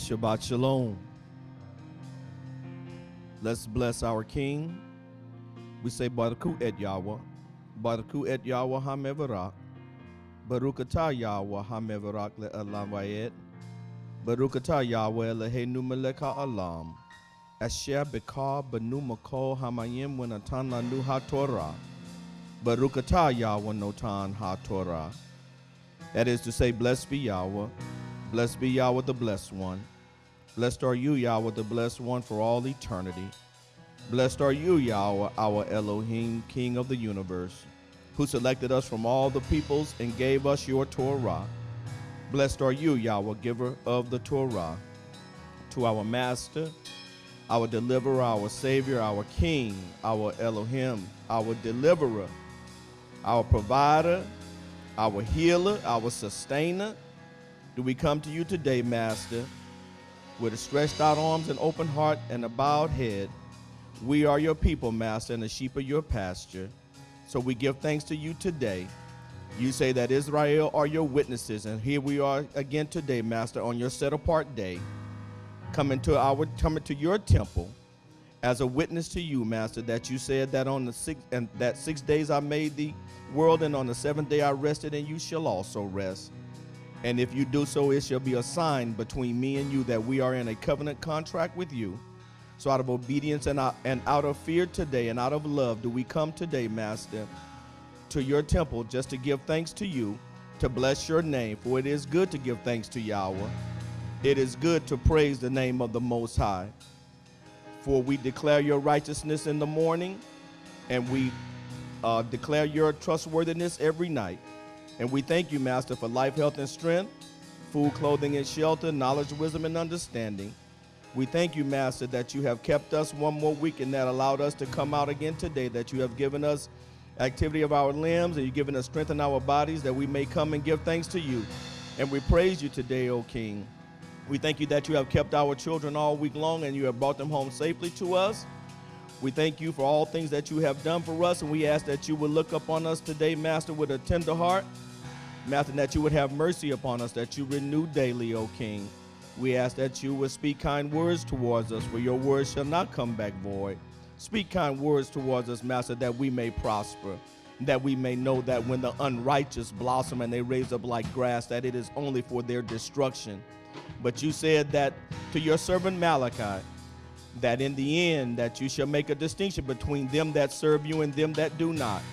Shabbat Shalom. Let's bless our King. We say Baruch et Yahweh. Baruch et Yahweh HaMevarak. Baruch atah Yahweh HaMevarak le'elam vayet. Baruch atah Yahweh Eloheinu melech ha'olam. Asher bekar benu makol hamayim v'natan lanu ha'torah. Baruch atah Yahweh notan ha'torah. That is to say, blessed be Yahweh. Blessed be Yahweh the Blessed One. Blessed are you, Yahweh the Blessed One, for all eternity. Blessed are you, Yahweh, our Elohim, King of the universe, who selected us from all the peoples and gave us your Torah. Blessed are you, Yahweh, giver of the Torah. To our Master, our Deliverer, our Savior, our King, our Elohim, our Deliverer, our Provider, our Healer, our Sustainer, do we come to you today, Master, with a stretched out arms and open heart and a bowed head. We are your people, Master, and the sheep of your pasture. So we give thanks to you today. You say that Israel are your witnesses, and here we are again today, Master, on your set-apart day, coming to your temple as a witness to you, Master, that you said that on the 6 days I made the world, and on the 7th day I rested, and you shall also rest. And if you do so, it shall be a sign between me and you that we are in a covenant contract with you. So out of obedience and out of fear today and out of love do we come today, Master, to your temple just to give thanks to you, to bless your name. For it is good to give thanks to Yahweh. It is good to praise the name of the Most High. For we declare your righteousness in the morning, and we declare your trustworthiness every night. And we thank you, Master, for life, health, and strength, food, clothing, and shelter, knowledge, wisdom, and understanding. We thank you, Master, that you have kept us one more week and that allowed us to come out again today, that you have given us activity of our limbs and you've given us strength in our bodies that we may come and give thanks to you. And we praise you today, O King. We thank you that you have kept our children all week long and you have brought them home safely to us. We thank you for all things that you have done for us, and we ask that you would look upon us today, Master, with a tender heart. Master, that you would have mercy upon us, that you renew daily, O King. We ask that you would speak kind words towards us, for your words shall not come back void. Speak kind words towards us, Master, that we may prosper, that we may know that when the unrighteous blossom and they raise up like grass, that it is only for their destruction. But you said that to your servant Malachi, that in the end that you shall make a distinction between them that serve you and them that do not.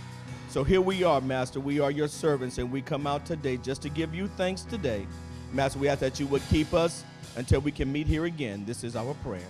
So here we are, Master. We are your servants, and we come out today just to give you thanks today. Master, we ask that you would keep us until we can meet here again. This is our prayer.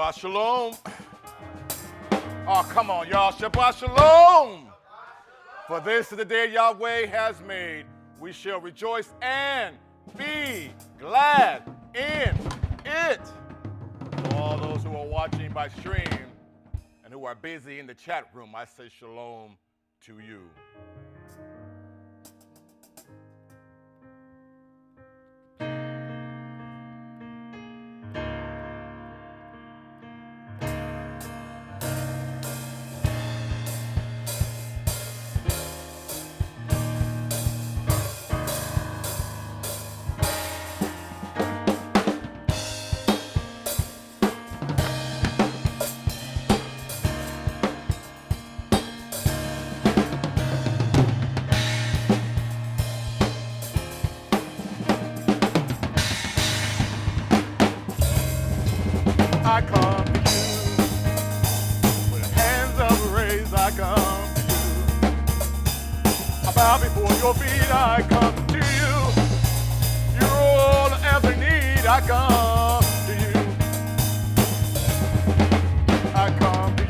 Shabbat shalom. Oh, come on, y'all. Shabbat shalom. For this is the day Yahweh has made. We shall rejoice and be glad in it. For all those who are watching by stream and who are busy in the chat room, I say shalom to you. I come to you with hands upraised. I come to you. I bow before your feet. I come to you. You're all I ever need. I come to you. I come to you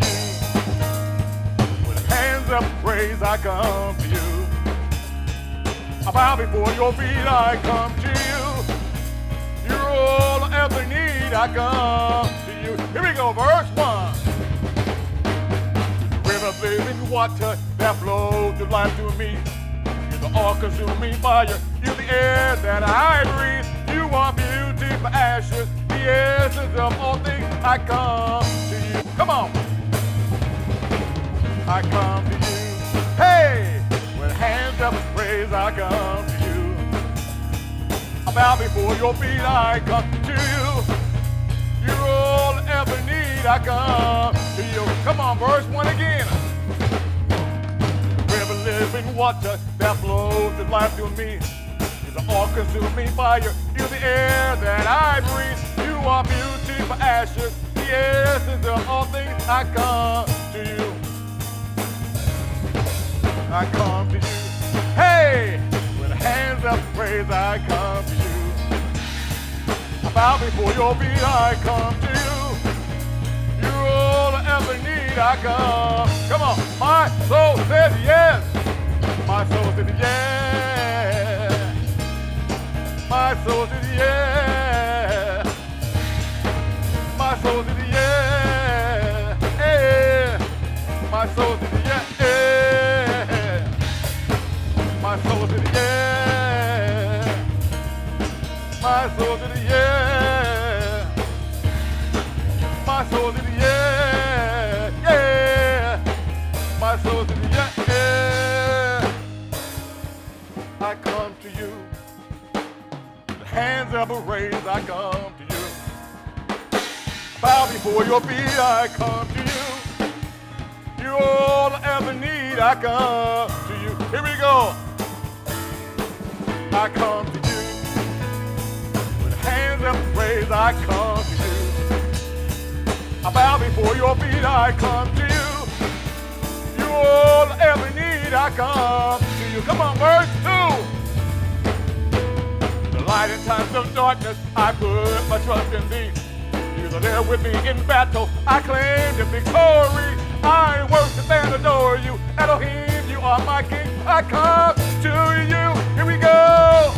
with hands upraised. I come to you. I bow before your feet. I come to you. You're all I ever need. I come to you. Here we go, verse 1. River of living water that flows through life to me. You're the all-consuming fire. You're the air that I breathe. You are beauty for ashes, the essence of all things. I come to you. Come on. I come to you. Hey, with hands up in praise, I come to you. I bow before your feet. I come to you. You're all I ever need. I come to you. Come on, verse 1 again. River living water that flows through life to me. You're the all-consuming fire. You're the air that I breathe. You are beauty for ashes, the essence of all things. I come to you. I come to you. Hey, with hands up praise, I come to you. I bow before your feet, I come to you. You're all I ever need. I come. Come on. My soul said yes. My soul said yes. My soul said yes. My soul said yes. Yeah. My soul said yes. Yeah. My soul said yes. My soul said yes. My soul said yes. Yeah. My soul said yes. Yeah. I come to you. The hands ever raised, I come to you. Bow before your feet, I come to you. You're all I ever need, I come to you. Here we go. I come to you. With hands ever raised, I come to you. I bow before your feet, I come to you. You're all I ever need, I come to you. Come on, verse 2. The light in times of darkness, I put my trust in thee. You're there with me in battle, I claim the victory. I worship and adore you. Elohim, you are my king. I come to you. Here we go.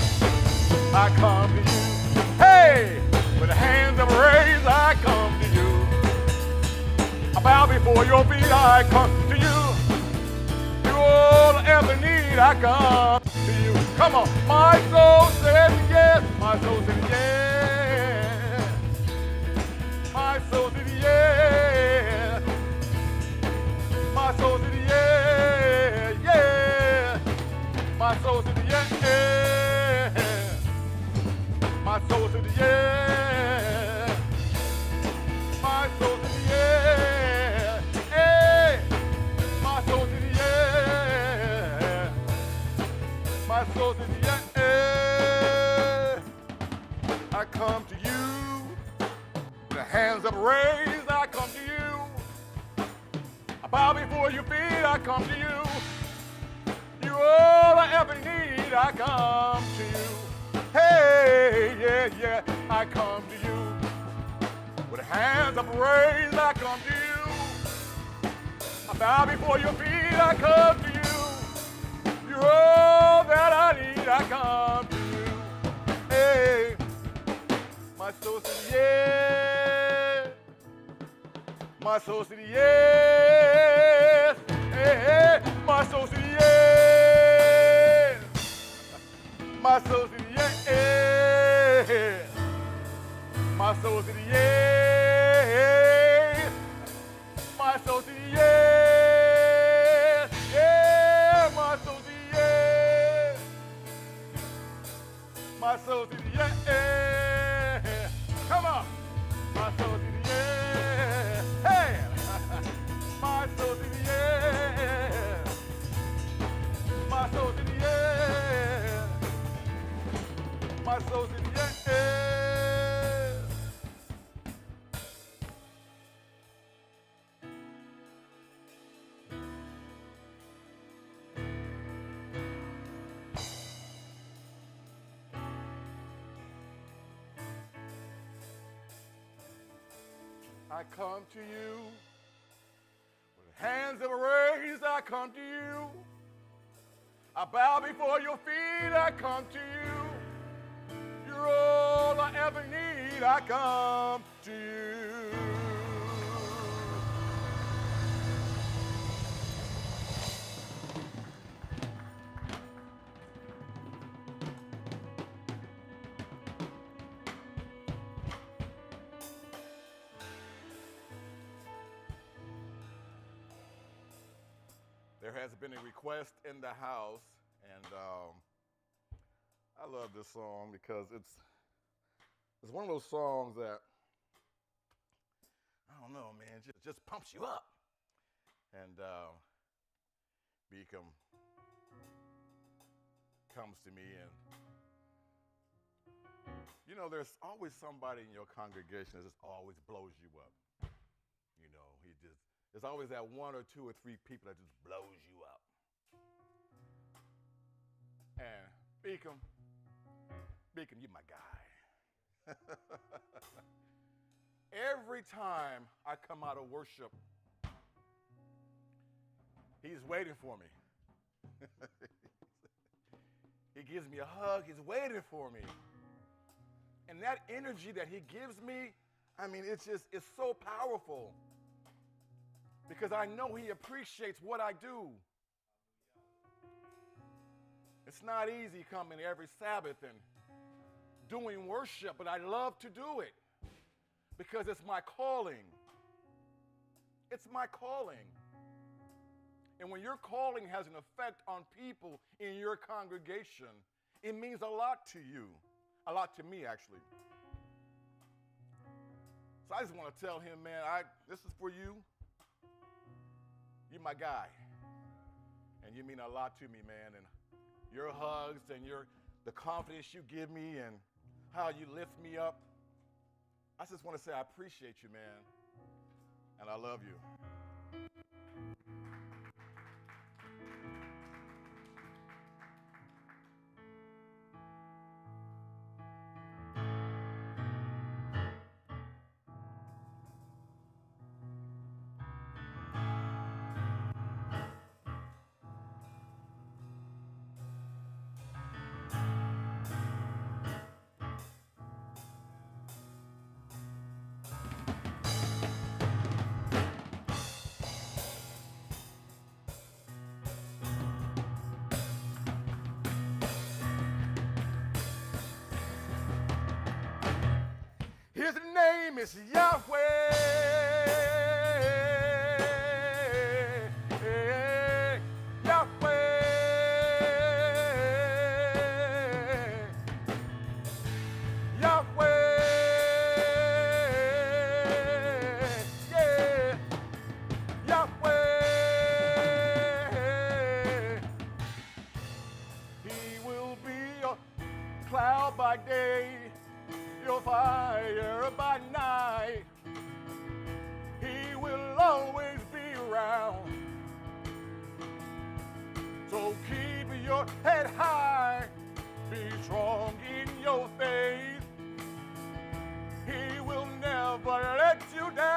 I come to you. Hey, with the hands of raised, I come to you. I bow before your feet, I come to you. You're all I ever need, I come to you. Come on. My soul said yes. My soul said yes. My soul said yes. My soul said yes. Yeah. My soul said yes. My soul said yes. My soul said yes. Hey. My soul said yes. My soul said yes. I come to you. The hands upraised, I come to you. I bow before your feet, I come to you. You're all I ever need, I come to you. Hey, yeah, yeah, I come to you. With hands hands of praise, I come to you. I bow before your feet, I come to you. You're all that I need, I come to you. Hey, my soul says yes. My soul says yes. Hey, hey, my soul says yes. My soul says yes. My soul says yes. My soul says yes. Yeah, my soul says yes. My soul says yes. Come on. My soul says yes. Hey. My soul says yes. My soul says yes. My soul says yes. I come to you with hands of raised. I come to you. I bow before your feet. I come to you. You're all I ever need. I come to you. There has been a request in the house, and I love this song because it's one of those songs that, I don't know, man, just pumps you up. And Beacom comes to me, and you know, there's always somebody in your congregation that just always blows you up. You know, there's always that one or two or three people that just blows you up. And Beacom, you're my guy. Every time I come out of worship, he's waiting for me. He gives me a hug, he's waiting for me. And that energy that he gives me, I mean, it's so powerful. Because I know he appreciates what I do. It's not easy coming every Sabbath and doing worship, but I love to do it because it's my calling. It's my calling. And when your calling has an effect on people in your congregation, it means a lot to you, a lot to me actually. So I just want to tell him, man, this is for you. You're my guy, and you mean a lot to me, man. And your hugs and the confidence you give me and how you lift me up. I just want to say I appreciate you, man, and I love you. His name is Yahweh. Yahweh. Yahweh. Yeah. Yahweh. He will be a cloud by day, your fire by night. He will always be around. So keep your head high, be strong in your faith. He will never let you down.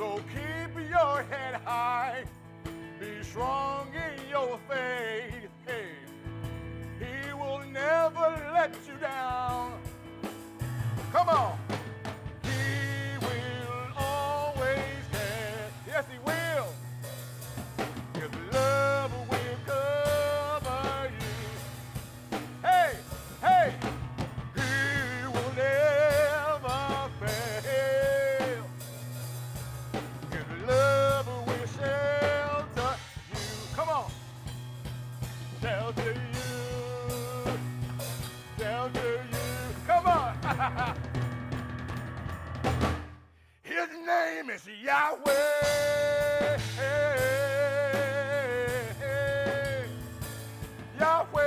So keep your head high, be strong in your faith. Hey, he will never let you down. Come on. He will always care. Yes, he will. His love will cover you. Hey, hey. He will never fail. His love will shelter you. Come on. Shelter you. Shelter you. Come on. His name is Yahweh. Yahweh.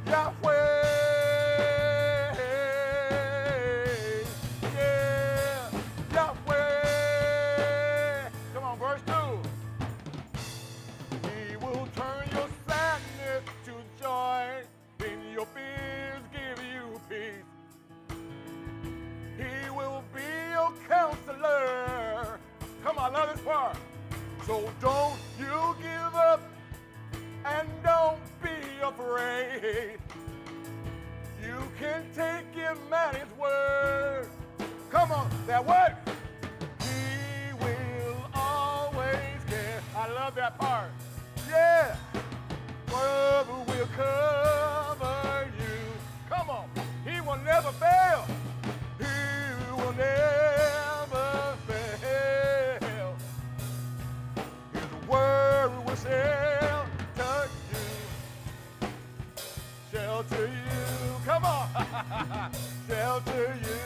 Yahweh. Yeah. Yahweh. Come on, verse 2. He will turn your sadness to joy, in your fears give you peace. He will be your counselor. Come on, I love this part. So don't you give up and don't be afraid. You can take him at his word. Come on, that what? He will always care. I love that part. Yeah. Word will cover you. Come on. He will never fail. He will never fail. His word will shelter you. Shelter you. Come on. Shelter you.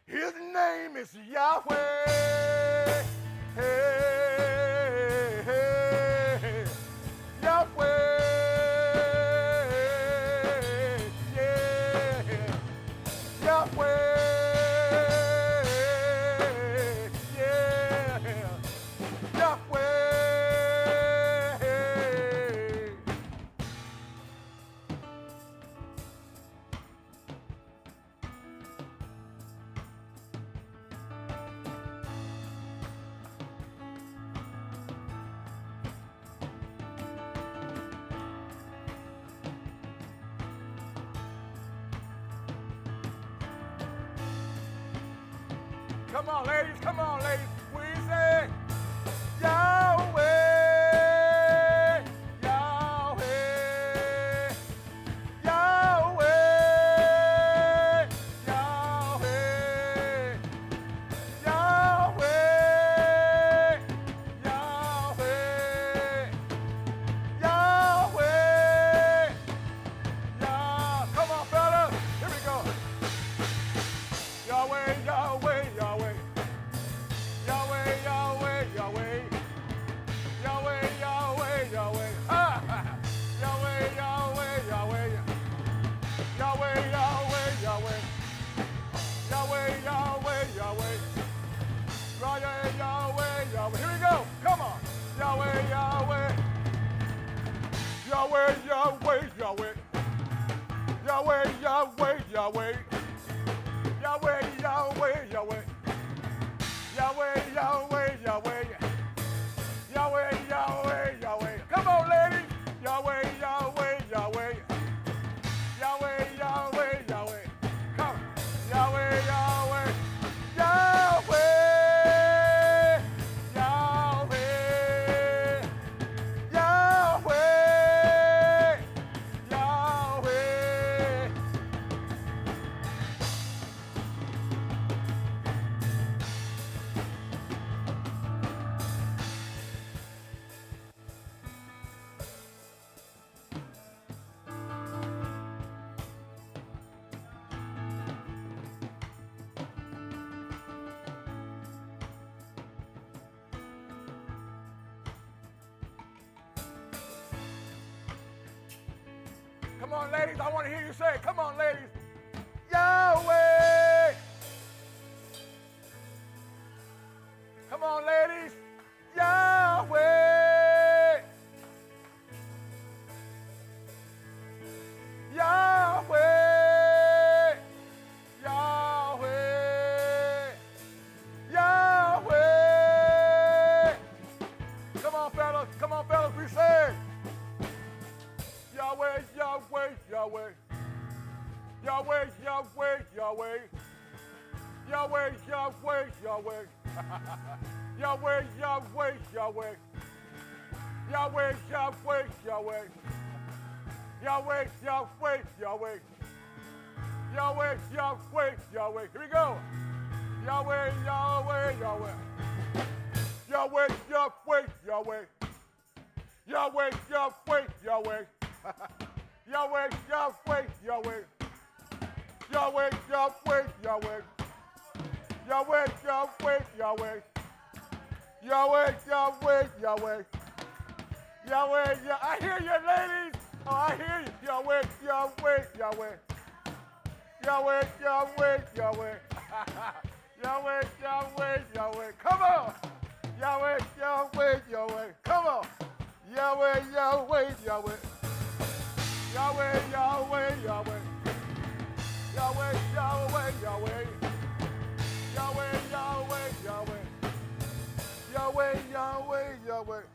His name is Yahweh. Hey, hey, hey. Yahweh. Yeah. Yahweh. Yeah. Yahweh. Come on, ladies. Come on, ladies. We say Yahweh, Yahweh, Yahweh, Yahweh, Yahweh, Yahweh, Yahweh, Yah. Come on, fellas. Here we go. Yahweh, Yahweh, Yahweh. Yahweh, Yahweh, Yahweh. Yahweh, Yahweh, Yahweh. Ha, ha. Yahweh, Yahweh, Yahweh. Yahweh, Yahweh, Yahweh. Yahweh, Yahweh, Yahweh. Yahweh, Yahweh, Yahweh. Here we go. Come on. Yahweh, Yahweh. Yahweh, Yahweh, Yahweh. Yahweh, Yahweh, Yahweh. Yahweh, Yahweh, Yahweh. Yahweh, Yahweh, Yahweh. Yahweh, Yahweh, Yahweh. Come on, ladies. Yahweh, Yahweh, Yahweh. Yahweh, Yahweh, Yahweh. Come. Yahweh, Yahweh. Yahweh. Yahweh. Yahweh. Yahweh. Come on, ladies. I want to hear you say it. Come on, ladies. Yahweh. Come on, ladies. Yahweh. we say, Yahweh, Yahweh, Yahweh. Yahweh, Yahweh, Yahweh. Yahweh, Yahweh, Yahweh. Yahweh, Yahweh, Yahweh. Yahweh, Yahweh, Yahweh. Yahweh, Yahweh, Yahweh. Yahweh, Yahweh, Yahweh. Here we go. Yahweh, Yahweh, Yahweh. Yahweh, Yahweh, Yahweh. Yahweh, Yahweh, Yahweh. Yahweh, Yahweh, Yahweh. Yahweh, Yahweh, Yahweh. Yahweh, Yahweh, Yahweh. Yahweh, Yahweh, Yahweh. Yahweh, I hear you, ladies. Oh, I hear you. Yahweh, Yahweh, Yahweh. Yahweh, Yahweh, Yahweh. Yahweh, Yahweh, Yahweh. Come on. Yahweh, Yahweh, Yahweh. Come on. Yahweh, Yahweh, Yahweh. Yahweh, Yahweh, Yahweh. Yahweh, Yahweh, Yahweh. Yahweh, Yahweh, Yahweh. Yahweh, Yahweh, Yahweh.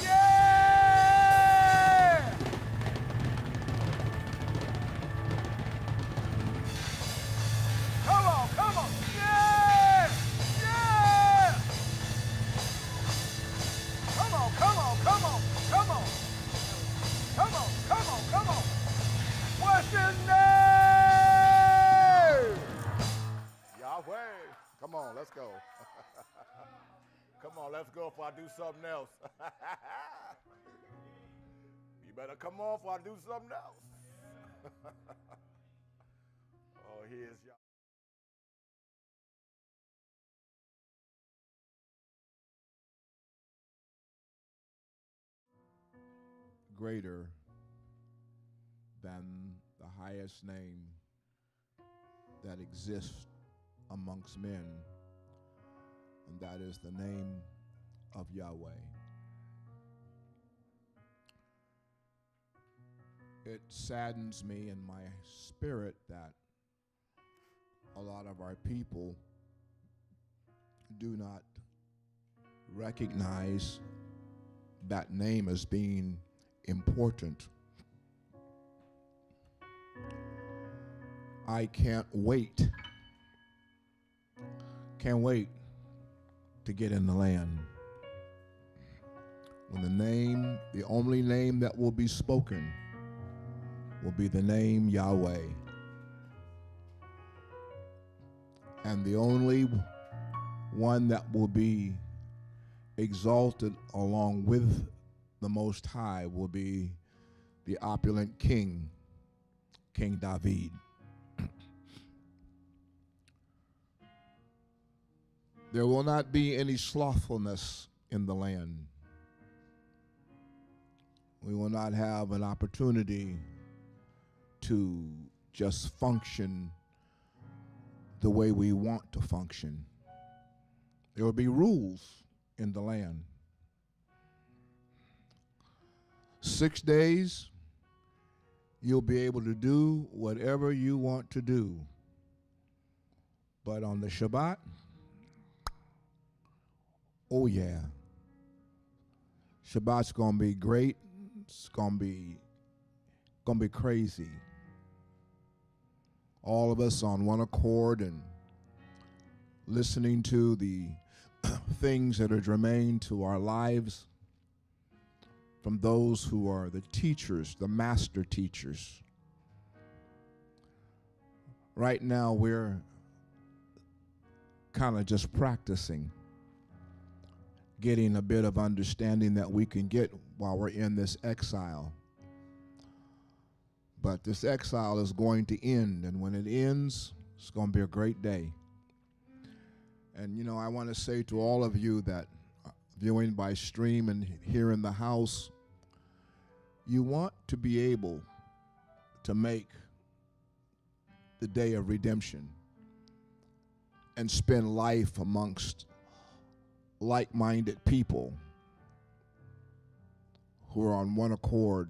Yeah! Come on, come on. Yeah! Yeah! Come on, come on, come on, come on. Come on, come on, come on. What's his name? Yahweh. Come on, let's go. Come on, let's go before I do something else. You better come on before I do something else. Oh, here's Yahweh. Greater than the highest name that exists amongst men, and that is the name of Yahweh. It saddens me in my spirit that a lot of our people do not recognize that name as being important. I can't wait to get in the land when the only name that will be spoken will be the name Yahweh, and the only one that will be exalted along with the Most High will be the opulent King David. There will not be any slothfulness in the land. We will not have an opportunity to just function the way we want to function. There will be rules in the land. 6 days, you'll be able to do whatever you want to do. But on the Shabbat, oh yeah, Shabbat's gonna be great. It's gonna be crazy. All of us on one accord and listening to the things that are germane to our lives from those who are the teachers, the master teachers. Right now, we're kind of just practicing, getting a bit of understanding that we can get while we're in this exile. But this exile is going to end, and when it ends, it's going to be a great day. And, you know, I want to say to all of you that are viewing by stream and here in the house, you want to be able to make the day of redemption and spend life amongst like-minded people who are on one accord.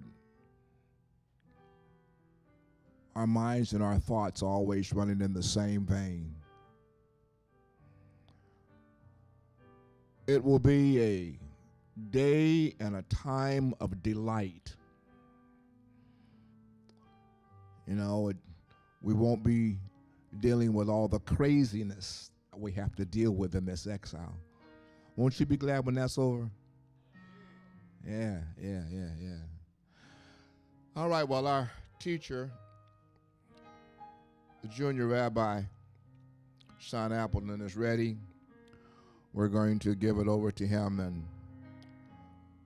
Our minds and our thoughts always running in the same vein. It will be a day and a time of delight. You know, we won't be dealing with all the craziness that we have to deal with in this exile. Won't you be glad when that's over? Yeah. All right, well, our teacher, the junior rabbi, Sean Appleton, is ready. We're going to give it over to him, and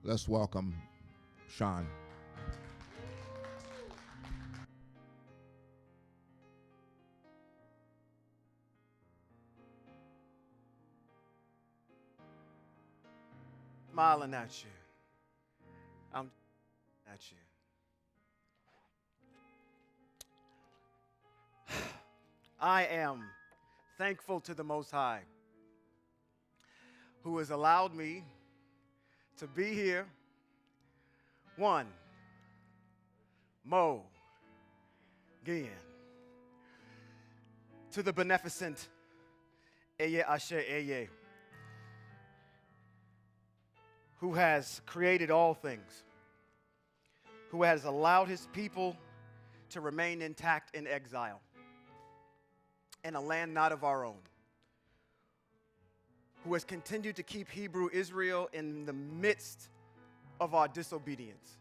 let's welcome Sean. Smiling at you. I'm at you. I am thankful to the Most High, who has allowed me to be here. One, Mo, again, to the beneficent Eye Asher Eye, who has created all things, who has allowed his people to remain intact in exile, in a land not of our own, who has continued to keep Hebrew Israel in the midst of our disobedience.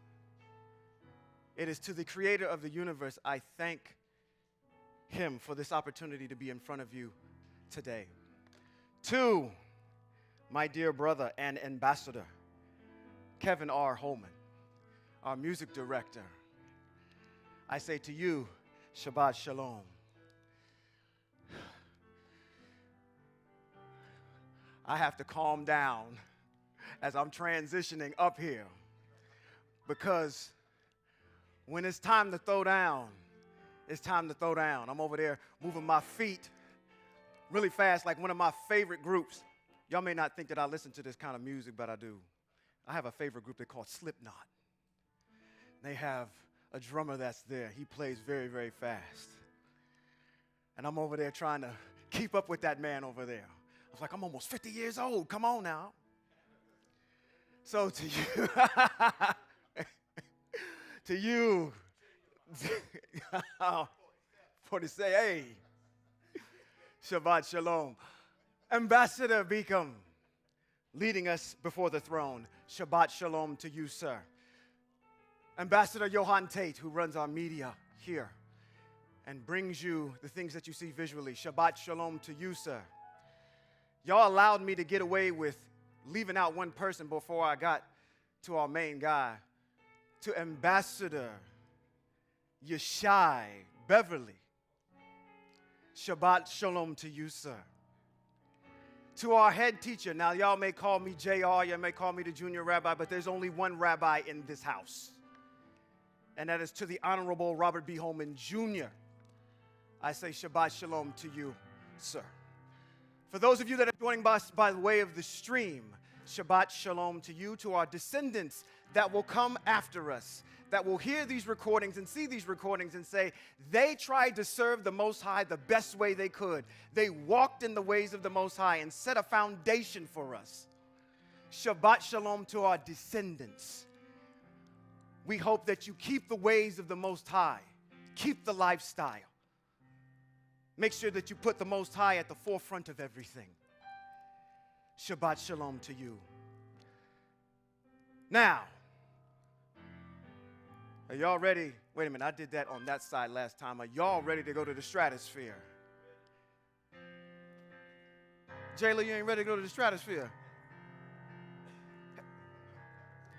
It is to the creator of the universe I thank him for this opportunity to be in front of you today. To my dear brother and ambassador, Kevin R. Holman, our music director, I say to you, Shabbat Shalom. I have to calm down as I'm transitioning up here, because when it's time to throw down, it's time to throw down. I'm over there moving my feet really fast, like one of my favorite groups. Y'all may not think that I listen to this kind of music, but I do. I have a favorite group they call Slipknot. They have a drummer that's there. He plays very, very fast. And I'm over there trying to keep up with that man over there. I was like, I'm almost 50 years old. Come on now. So to you, to you, for to say, hey, Shabbat Shalom. Ambassador Beacom, leading us before the throne. Shabbat Shalom to you, sir. Ambassador Johan Tate, who runs our media here and brings you the things that you see visually. Shabbat Shalom to you, sir. Y'all allowed me to get away with leaving out one person before I got to our main guy. To Ambassador Yeshai Beverly. Shabbat Shalom to you, sir. To our head teacher, now y'all may call me JR, you may call me the junior rabbi, but there's only one rabbi in this house. And that is to the Honorable Robert B. Holman Jr. I say Shabbat Shalom to you, sir. For those of you that are joining us by the way of the stream, Shabbat Shalom to you, to our descendants that will come after us, that will hear these recordings and see these recordings and say, they tried to serve the Most High the best way they could. They walked in the ways of the Most High and set a foundation for us. Shabbat Shalom to our descendants. We hope that you keep the ways of the Most High. Keep the lifestyle. Make sure that you put the Most High at the forefront of everything. Shabbat Shalom to you. Now, are y'all ready Wait a minute, I did that on that side last time. Are y'all ready to go to the stratosphere? Jayla, you ain't ready to go to the stratosphere?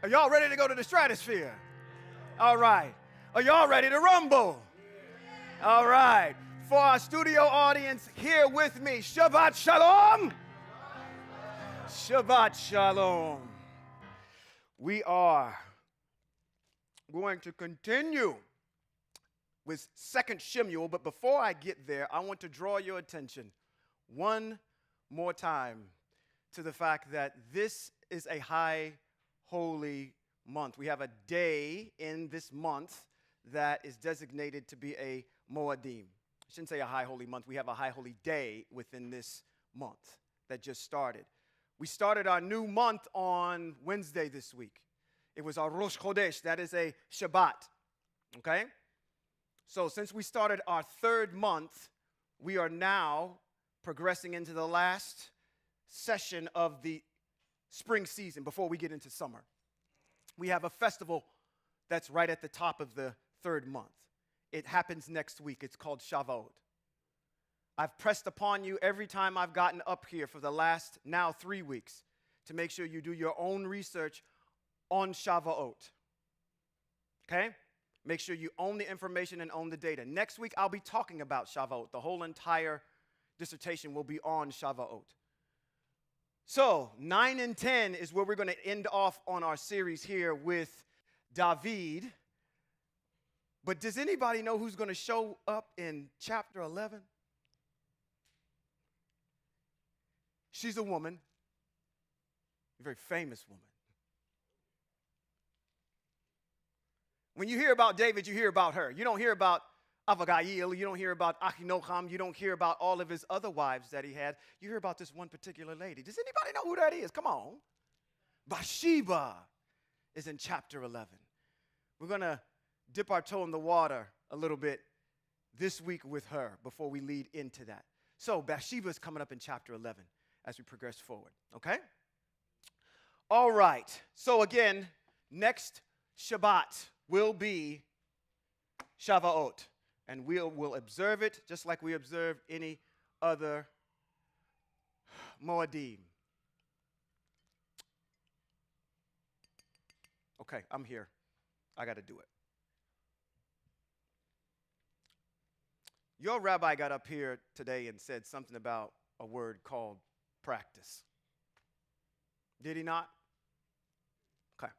Are y'all ready to go to the stratosphere? All right. Are y'all ready to rumble? All right. For our studio audience here with me, Shabbat Shalom. Shabbat Shalom. We are going to continue with 2nd Shemuel, but before I get there, I want to draw your attention one more time to the fact that this is a high holy month. We have a day in this month that is designated to be a Moedim. I shouldn't say a high holy month. We have a high holy day within this month that just started. We started our new month on Wednesday this week. It was our Rosh Chodesh. That is a Shabbat. Okay? So since we started our 3rd month, we are now progressing into the last session of the spring season before we get into summer. We have a festival that's right at the top of the 3rd month. It happens next week. It's called Shavuot. I've pressed upon you every time I've gotten up here for the last now 3 weeks to make sure you do your own research on Shavuot. Okay? Make sure you own the information and own the data. Next week, I'll be talking about Shavuot. The whole entire dissertation will be on Shavuot. So, 9 and 10 is where we're going to end off on our series here with David. But does anybody know who's going to show up in chapter 11? She's a woman, a very famous woman. When you hear about David, you hear about her. You don't hear about Abigail. You don't hear about Achinoam. You don't hear about all of his other wives that he had. You hear about this one particular lady. Does anybody know who that is? Come on. Bathsheba is in chapter 11. We're going to dip our toe in the water a little bit this week with her before we lead into that. So Bathsheba is coming up in chapter 11 as we progress forward. Okay? All right. So again, next Shabbat will be Shavuot. And we'll observe it just like we observe any other Moedim. Okay, I'm here. I got to do it. Your rabbi got up here today and said something about a word called practice. Did he not? Okay.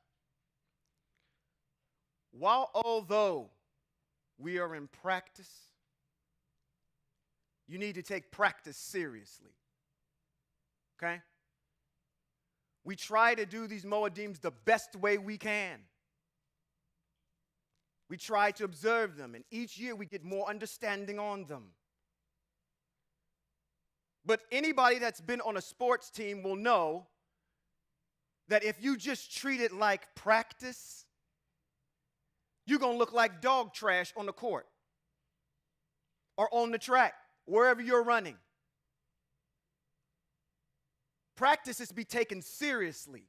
Although we are in practice, you need to take practice seriously. Okay? We try to do these Moedims the best way we can. We try to observe them, and each year we get more understanding on them. But anybody that's been on a sports team will know that if you just treat it like practice, you're going to look like dog trash on the court or on the track, wherever you're running. Practice is to be taken seriously.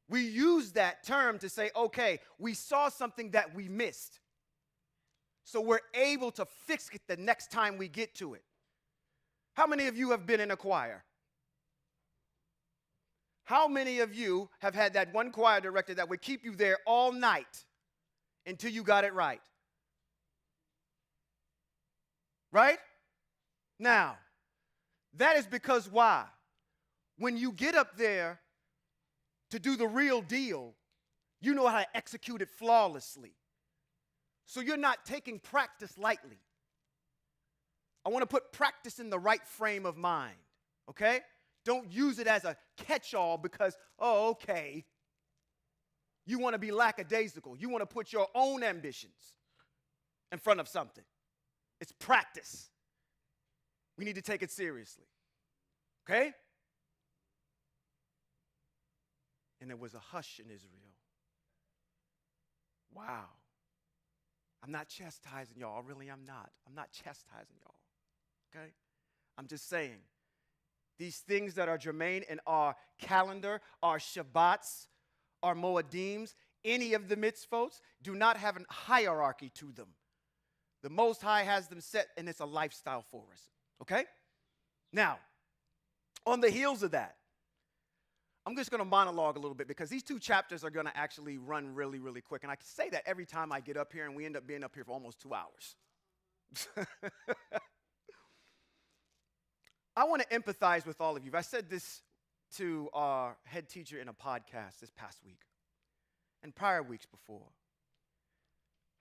We use that term to say, okay, we saw something that we missed, so we're able to fix it the next time we get to it. How many of you have been in a choir? How many of you have had that one choir director that would keep you there all night until you got it right? Right? Now, that is because why? When you get up there to do the real deal, you know how to execute it flawlessly. So you're not taking practice lightly. I want to put practice in the right frame of mind, okay? Don't use it as a catch-all because, oh, okay. You want to be lackadaisical. You want to put your own ambitions in front of something. It's practice. We need to take it seriously, okay? And there was a hush in Israel. Wow. I'm not chastising y'all. Really, I'm not. I'm not chastising y'all. Okay? I'm just saying, these things that are germane in our calendar, our Shabbats, our Moedims, Any of the mitzvot do not have a hierarchy to them. The Most High has them set, and it's a lifestyle for us. Okay? Now, on the heels of that, I'm just going to monologue a little bit because these 2 chapters are going to actually run really, really quick. And I can say that every time I get up here, and we end up being up here for almost 2 hours. I want to empathize with all of you. I said this to our head teacher in a podcast this past week and prior weeks before.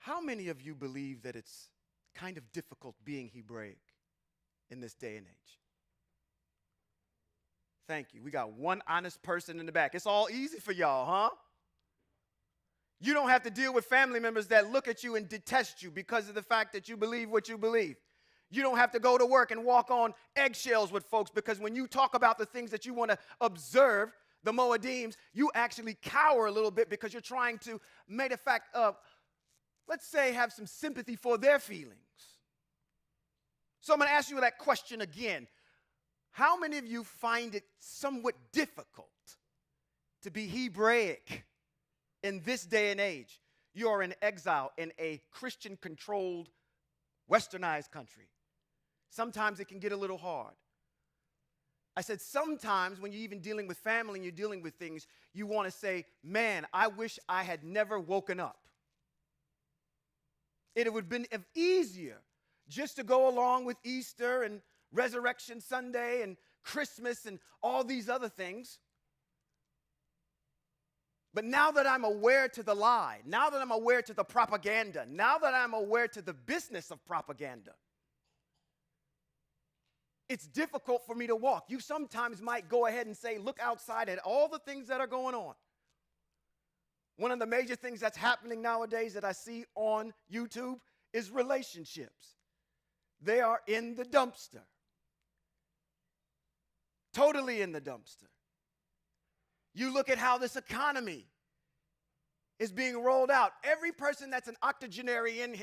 How many of you believe that it's kind of difficult being Hebraic in this day and age? Thank you. We got one honest person in the back. It's all easy for y'all, huh? You don't have to deal with family members that look at you and detest you because of the fact that you believe what you believe. You don't have to go to work and walk on eggshells with folks because when you talk about the things that you want to observe, the Moedims, you actually cower a little bit because you're trying to make the fact of, let's say, have some sympathy for their feelings. So I'm going to ask you that question again. How many of you find it somewhat difficult to be Hebraic in this day and age? You are in exile in a Christian-controlled, westernized country. Sometimes it can get a little hard. I said sometimes when you're even dealing with family and you're dealing with things, you want to say, man, I wish I had never woken up. It would have been easier just to go along with Easter and Resurrection Sunday and Christmas and all these other things. But now that I'm aware to the lie, now that I'm aware to the propaganda, now that I'm aware to the business of propaganda, it's difficult for me to walk. You sometimes might go ahead and say, look outside at all the things that are going on. One of the major things that's happening nowadays that I see on YouTube is relationships. They are in the dumpster. Totally in the dumpster. You look at how this economy is being rolled out. Every person that's an octogenarian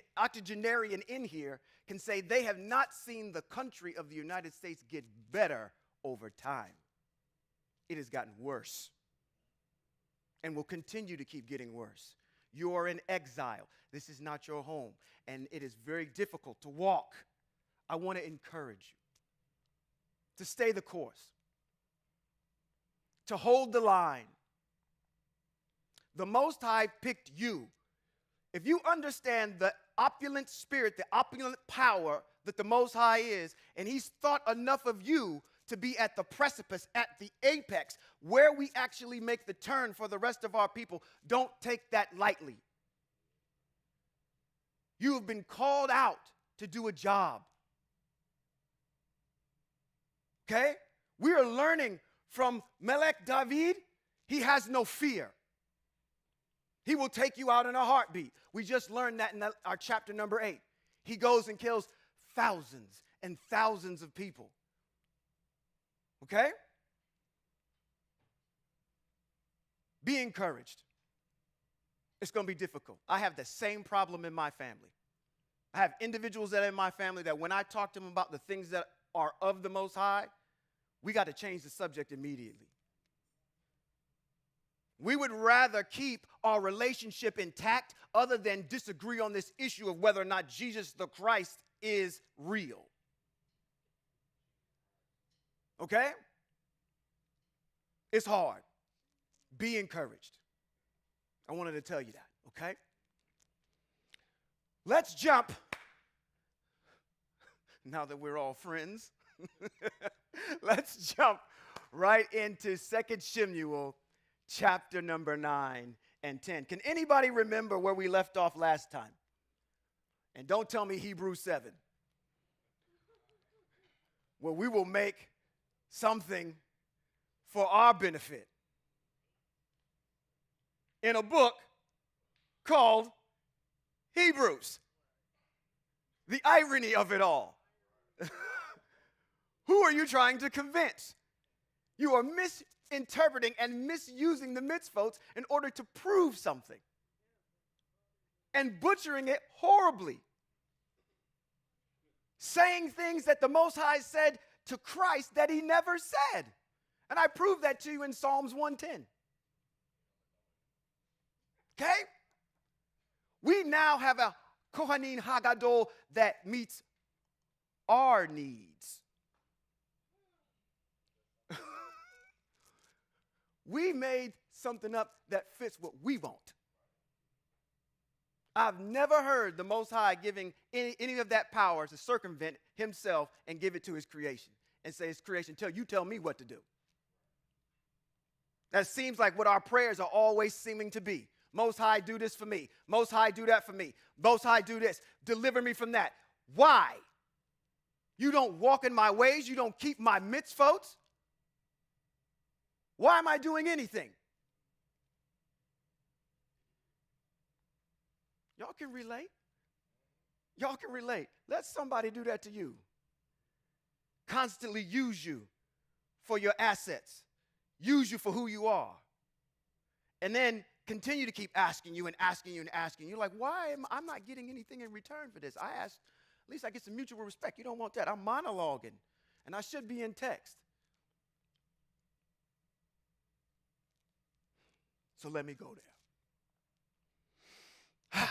in here can say they have not seen the country of the United States get better over time. It has gotten worse and will continue to keep getting worse. You are in exile. This is not your home, and it is very difficult to walk. I want to encourage you to stay the course, to hold the line. The Most High picked you. If you understand the opulent spirit, the opulent power that the Most High is, and He's thought enough of you to be at the precipice, at the apex, where we actually make the turn for the rest of our people, don't take that lightly. You have been called out to do a job. Okay? We are learning from Melech David. He has no fear. He will take you out in a heartbeat. We just learned that in our chapter number 8. He goes and kills thousands and thousands of people. Okay? Be encouraged. It's going to be difficult. I have the same problem in my family. I have individuals that are in my family that when I talk to them about the things that are of the Most High, we got to change the subject immediately. We would rather keep our relationship intact other than disagree on this issue of whether or not Jesus the Christ is real. Okay? It's hard. Be encouraged. I wanted to tell you that, okay? Let's jump, now that we're all friends, let's jump right into 2 Samuel chapter number 9 and 10. Can anybody remember where we left off last time? And don't tell me Hebrews 7. Where we will make something for our benefit in a book called Hebrews. The irony of it all. Who are you trying to convince? You are misinterpreting and misusing the mitzvot in order to prove something and butchering it horribly. Saying things that the Most High said to Christ that He never said. And I proved that to you in Psalms 110. Okay? We now have a Kohanim Hagadol that meets our needs. We made something up that fits what we want. I've never heard the Most High giving any of that power to circumvent himself and give it to his creation and say, his creation, tell me what to do. That seems like what our prayers are always seeming to be. Most High, do this for me. Most High, do that for me. Most High, do this. Deliver me from that. Why? You don't walk in my ways. You don't keep my mitzvot. Why am I doing anything? Y'all can relate. Y'all can relate. Let somebody do that to you. Constantly use you for your assets. Use you for who you are. And then continue to keep asking you and asking you and asking you. Like, why am I not getting anything in return for this? I asked, at least I get some mutual respect. You don't want that. I'm monologuing, and I should be in text. So let me go there.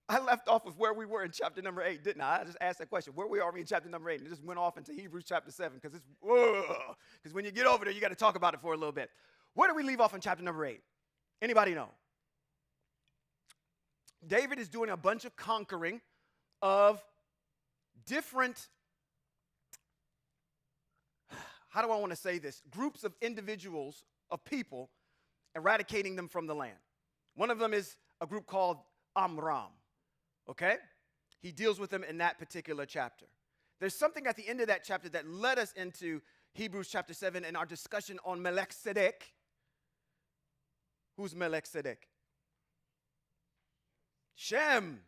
I left off of where we were in chapter number 8, didn't I? I just asked that question. Where are we in chapter number 8? And it just went off into Hebrews chapter 7 because when you get over there, you got to talk about it for a little bit. Where do we leave off in chapter number 8? Anybody know? David is doing a bunch of conquering of different, how do I want to say this? Groups of individuals, of people, eradicating them from the land. One of them is a group called Amram. Okay? He deals with them in that particular chapter. There's something at the end of that chapter that led us into Hebrews chapter 7 and our discussion on Melchizedek. Who's Melchizedek? Shem.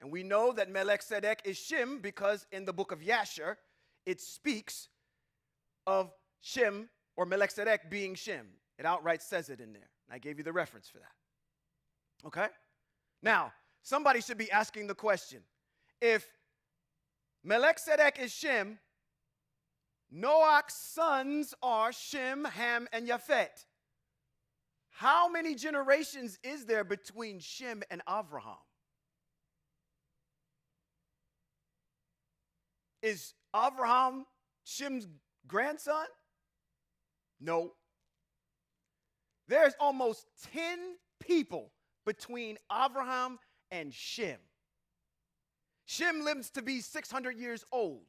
And we know that Melchizedek is Shem because in the book of Yasher, it speaks of Shem or Melchizedek being Shem. It outright says it in there. I gave you the reference for that. Okay? Now, somebody should be asking the question, if Melchizedek is Shem, Noah's sons are Shem, Ham, and Japheth. How many generations is there between Shem and Avraham? Is Avraham Shem's grandson? No. There's almost 10 people between Avraham and Shem. Shem lives to be 600 years old.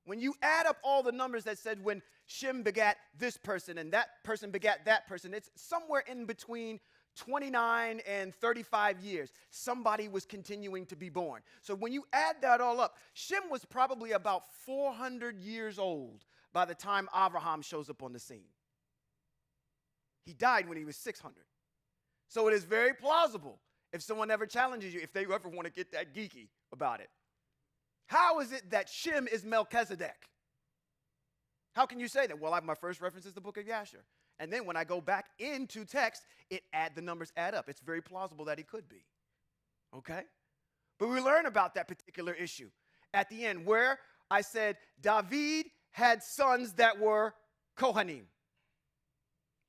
When you add up all the numbers that said when Shem begat this person and that person begat that person, it's somewhere in between 29 and 35 years. Somebody was continuing to be born. So when you add that all up, Shem was probably about 400 years old by the time Avraham shows up on the scene. He died when he was 600. So it is very plausible if someone ever challenges you, if they ever want to get that geeky about it. How is it that Shem is Melchizedek? How can you say that? Well, my first reference is the book of Yasher. And then when I go back into text, the numbers add up. It's very plausible that he could be. Okay? But we learn about that particular issue at the end where I said David had sons that were Kohanim.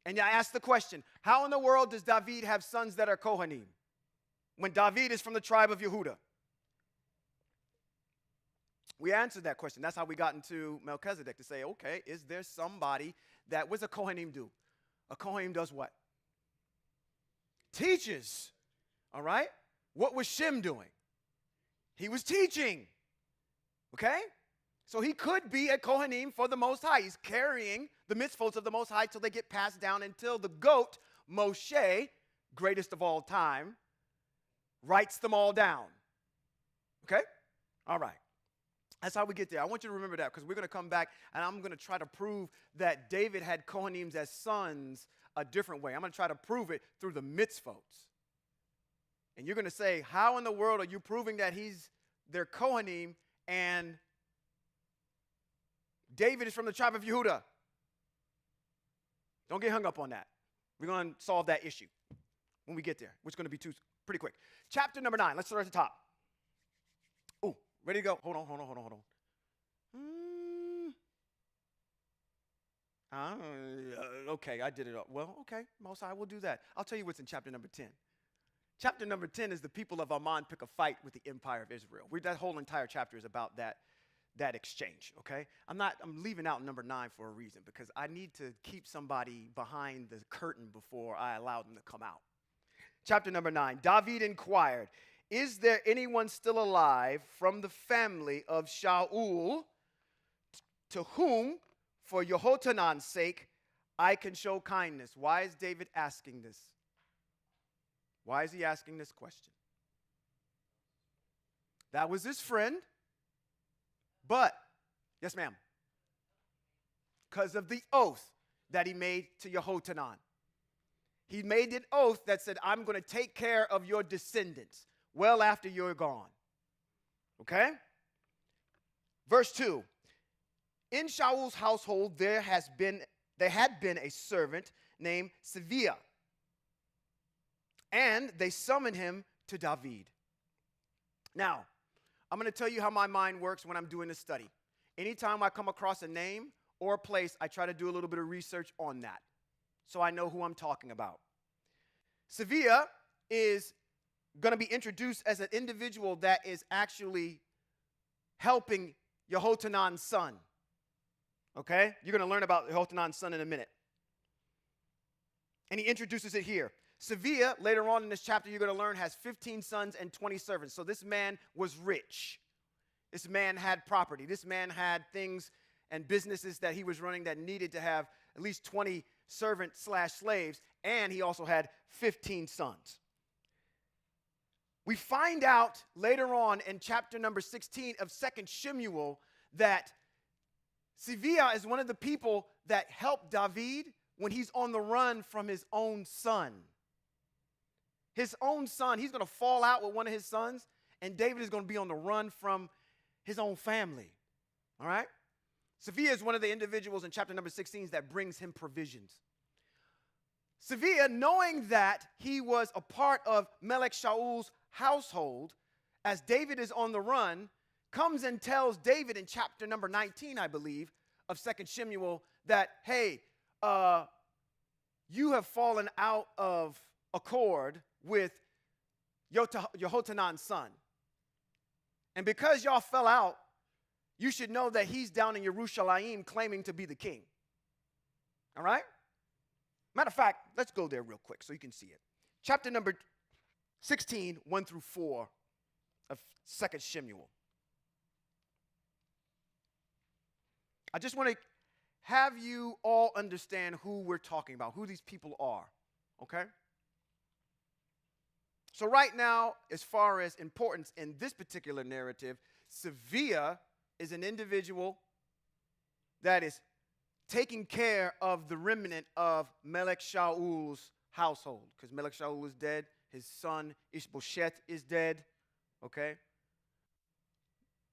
And I asked the question, how in the world does David have sons that are Kohanim when David is from the tribe of Yehudah? We answered that question. That's how we got into Melchizedek to say, okay, is there somebody that, what's a Kohanim do? A Kohanim does what? Teaches. All right? What was Shem doing? He was teaching. Okay? So he could be a Kohanim for the Most High. He's carrying the mitzvot of the Most High till they get passed down until the goat, Moshe, greatest of all time, writes them all down. Okay? All right. That's how we get there. I want you to remember that because we're going to come back and I'm going to try to prove that David had Kohanims as sons a different way. I'm going to try to prove it through the mitzvot. And you're going to say, how in the world are you proving that he's their Kohanim and David is from the tribe of Yehudah? Don't get hung up on that. We're going to solve that issue when we get there, which is going to be pretty quick. Chapter number 9. Let's start at the top. Ooh, ready to go? Hold on. Okay, I did it all. Well, okay, Most High will do that. I'll tell you what's in chapter number 10. Chapter number 10 is the people of Ammon pick a fight with the empire of Israel. That whole entire chapter is about that exchange, okay? I'm leaving out number 9 for a reason, because I need to keep somebody behind the curtain before I allow them to come out. Chapter number 9, David inquired, is there anyone still alive from the family of Shaul to whom, for Yehotanan's sake, I can show kindness? Why is David asking this? Why is he asking this question? That was his friend, but, yes, ma'am, because of the oath that he made to Yehotanan. He made an oath that said, I'm going to take care of your descendants well after you're gone. Okay? Verse 2. In Shaul's household there had been a servant named Sevia, and they summoned him to David. Now, I'm going to tell you how my mind works when I'm doing this study. Anytime I come across a name or a place, I try to do a little bit of research on that so I know who I'm talking about. Sevia is going to be introduced as an individual that is actually helping Yehotanan's son. Okay? You're going to learn about Yehotanan's son in a minute. And he introduces it here. Sevia, later on in this chapter, you're going to learn, has 15 sons and 20 servants. So this man was rich. This man had property. This man had things and businesses that he was running that needed to have at least 20 servants/slaves, and he also had 15 sons. We find out later on in chapter number 16 of 2 Shemuel that Sevia is one of the people that helped David when he's on the run from his own son. His own son, he's going to fall out with one of his sons, and David is going to be on the run from his own family. All right? Sevia is one of the individuals in chapter number 16 that brings him provisions. Sevia, knowing that he was a part of Melech Shaul's household, as David is on the run, comes and tells David in chapter number 19, I believe, of 2 Shemuel, that, hey, you have fallen out of accord with Yehotanan's son. And because y'all fell out, you should know that he's down in Jerusalem claiming to be the king. All right? Matter of fact, let's go there real quick so you can see it. Chapter number 16, 1 through 4 of 2 Shemuel. I just want to have you all understand who we're talking about, who these people are, okay? So right now, as far as importance in this particular narrative, Sevia is an individual that is taking care of the remnant of Melech Shaul's household, because Melech Shaul is dead, his son Ishbosheth is dead, okay?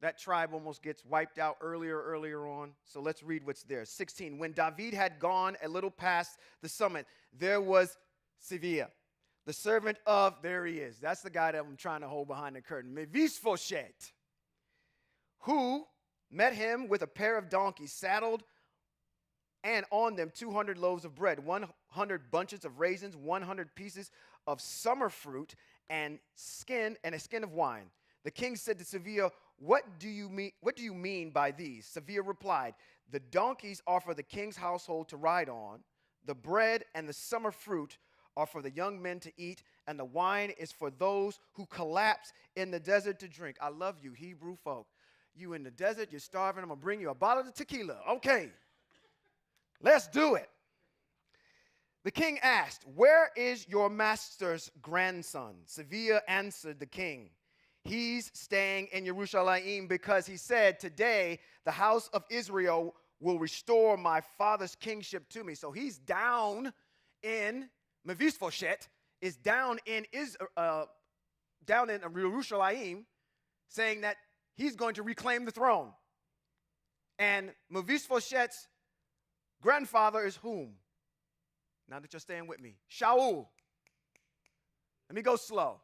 That tribe almost gets wiped out earlier on. So let's read what's there. 16, when David had gone a little past the summit, there was Sevia, the servant of, there he is. That's the guy that I'm trying to hold behind the curtain, Mephibosheth, who met him with a pair of donkeys saddled, and on them 200 loaves of bread, 100 bunches of raisins, 100 pieces of summer fruit, and a skin of wine. The king said to Sevia, What do you mean by these? Sevia replied, the donkeys are for the king's household to ride on. The bread and the summer fruit are for the young men to eat, and the wine is for those who collapse in the desert to drink. I love you, Hebrew folk. You in the desert, you're starving, I'm going to bring you a bottle of tequila. Okay, let's do it. The king asked, where is your master's grandson? Sevia answered the king, he's staying in Jerusalem because he said, today the house of Israel will restore my father's kingship to me. So he's down in, Mephibosheth is down in Jerusalem, saying that he's going to reclaim the throne. And Mephibosheth's grandfather is whom? Now that you're staying with me, Shaul. Let me go slow.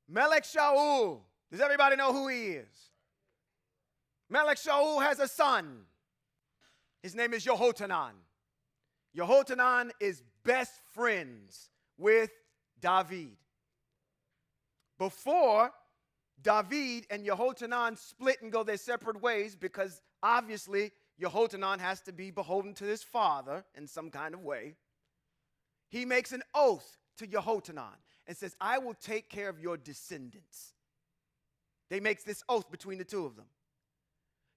Melech Shaul. Does everybody know who he is? Melech Shaul has a son. His name is Yehotanan. Yehotanan is best friends with David. Before David and Yehotanan split and go their separate ways, because obviously Yehotanan has to be beholden to his father in some kind of way, he makes an oath to Yehotanan and says, I will take care of your descendants. They make this oath between the two of them.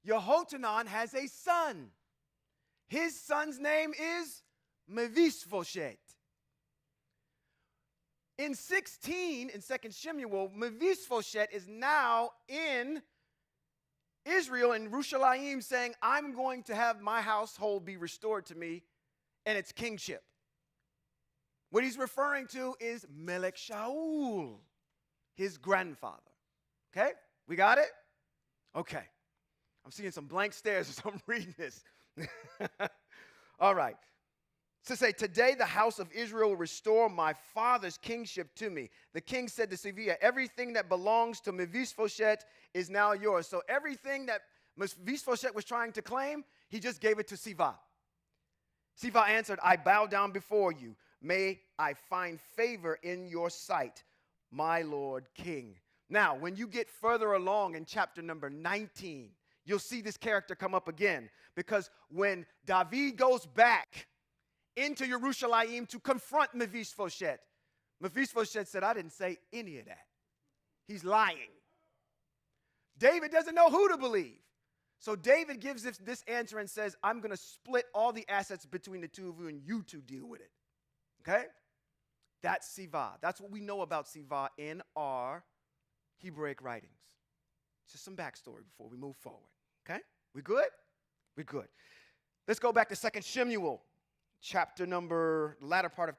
Yehotanan has a son. His son's name is Mephibosheth. In 16, in 2 Shemuel, Mephibosheth is now in Israel, in Rushalayim, saying, I'm going to have my household be restored to me and its kingship. What he's referring to is Melech Shaul, his grandfather. Okay? We got it? Okay. I'm seeing some blank stares as I'm reading this. All right. To say, today the house of Israel will restore my father's kingship to me. The king said to Siviah, everything that belongs to Mephibosheth is now yours. So everything that Mephibosheth was trying to claim, he just gave it to Siva. Siva answered, I bow down before you. May I find favor in your sight, my Lord King. Now, when you get further along in chapter number 19, you'll see this character come up again. Because when David goes back into Jerusalem to confront Mephibosheth, Mephibosheth said, I didn't say any of that. He's lying. David doesn't know who to believe. So David gives this answer and says, I'm going to split all the assets between the two of you and you two deal with it. Okay? That's Siva. That's what we know about Siva in our Hebraic writings. Just some backstory before we move forward. Okay? We good? We good. Let's go back to 2 Shemuel, chapter 9, latter part of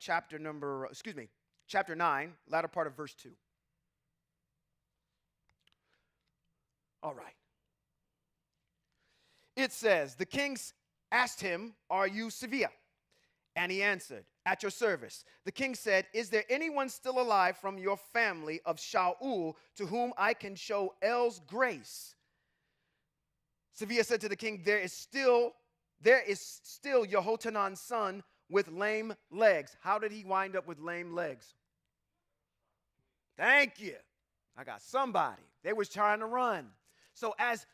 verse 2. All right. It says, the king asked him, are you Siviah? And he answered, at your service. The king said, is there anyone still alive from your family of Shaul to whom I can show El's grace? Siviah said to the king, there is still Yehotanan's son with lame legs. How did he wind up with lame legs? Thank you. I got somebody. They was trying to run. So as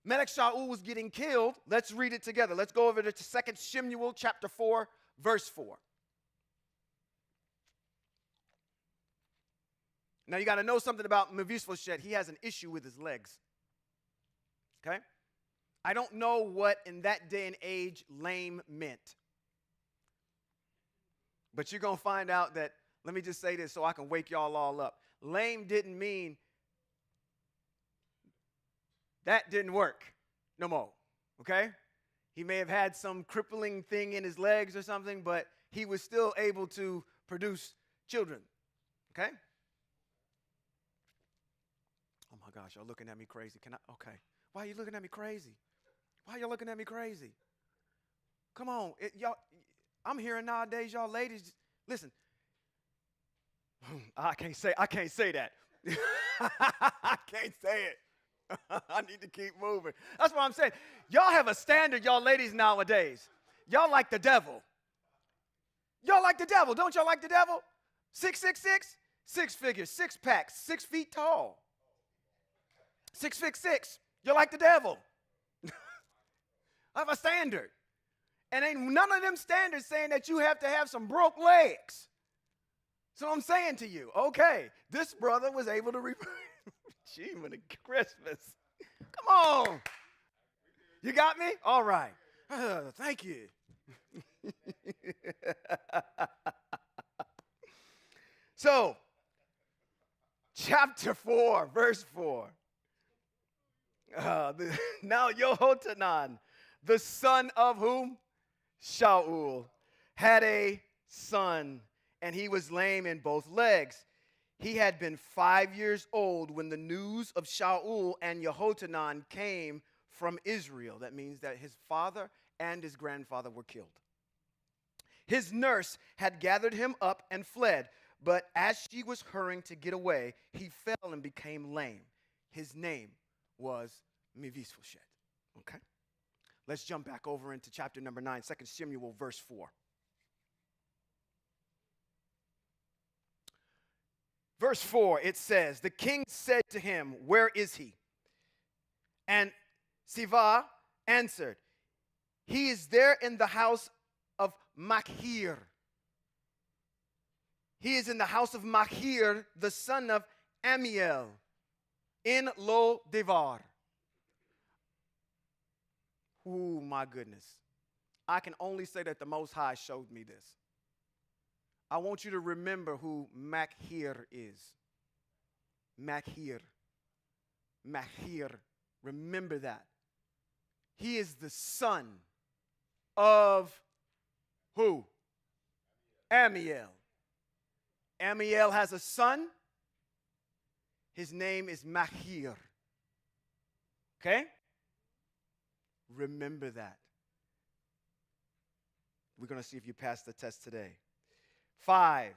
Melech Shaul was getting killed, let's read it together. Let's go over to 2 Shemuel chapter 4, verse 4. Now you got to know something about Mephibosheth. He has an issue with his legs. Okay? I don't know what in that day and age lame meant. But you're going to find out that, let me just say this so I can wake y'all all up. Lame didn't mean that didn't work no more. Okay? He may have had some crippling thing in his legs or something, but he was still able to produce children. Okay? Oh my gosh, y'all looking at me crazy. Okay. Why are you looking at me crazy? Why are you looking at me crazy? Come on. Y'all, I'm hearing nowadays, y'all ladies, listen. I can't say that. I can't say it. I need to keep moving. That's what I'm saying. Y'all have a standard, y'all ladies nowadays. Y'all like the devil. Y'all like the devil. Don't y'all like the devil? 666? 6 figures, 6 packs, 6 feet tall. 6'6". You're like the devil. I have a standard. And ain't none of them standards saying that you have to have some broke legs. So I'm saying to you, okay, this brother was able to achievement of Christmas. Come on. You got me? All right. Thank you. So, chapter 4, verse 4. Now Yehotanan, the son of whom? Shaul, had a son, and he was lame in both legs. He had been 5 years old when the news of Shaul and Yehotanan came from Israel. That means that his father and his grandfather were killed. His nurse had gathered him up and fled, but as she was hurrying to get away, he fell and became lame. His name was Mephibosheth. Okay? Let's jump back over into chapter number 9, 2 Samuel, verse 4. Verse 4, it says, the king said to him, where is he? And Siva answered, he is there in the house of Machir. He is in the house of Machir, the son of Amiel, in Lo Devar. Oh, my goodness. I can only say that the Most High showed me this. I want you to remember who Machir is. Machir. Machir. Remember that. He is the son of who? Amiel. Amiel has a son. His name is Machir. Okay? Remember that. We're going to see if you pass the test today. 5.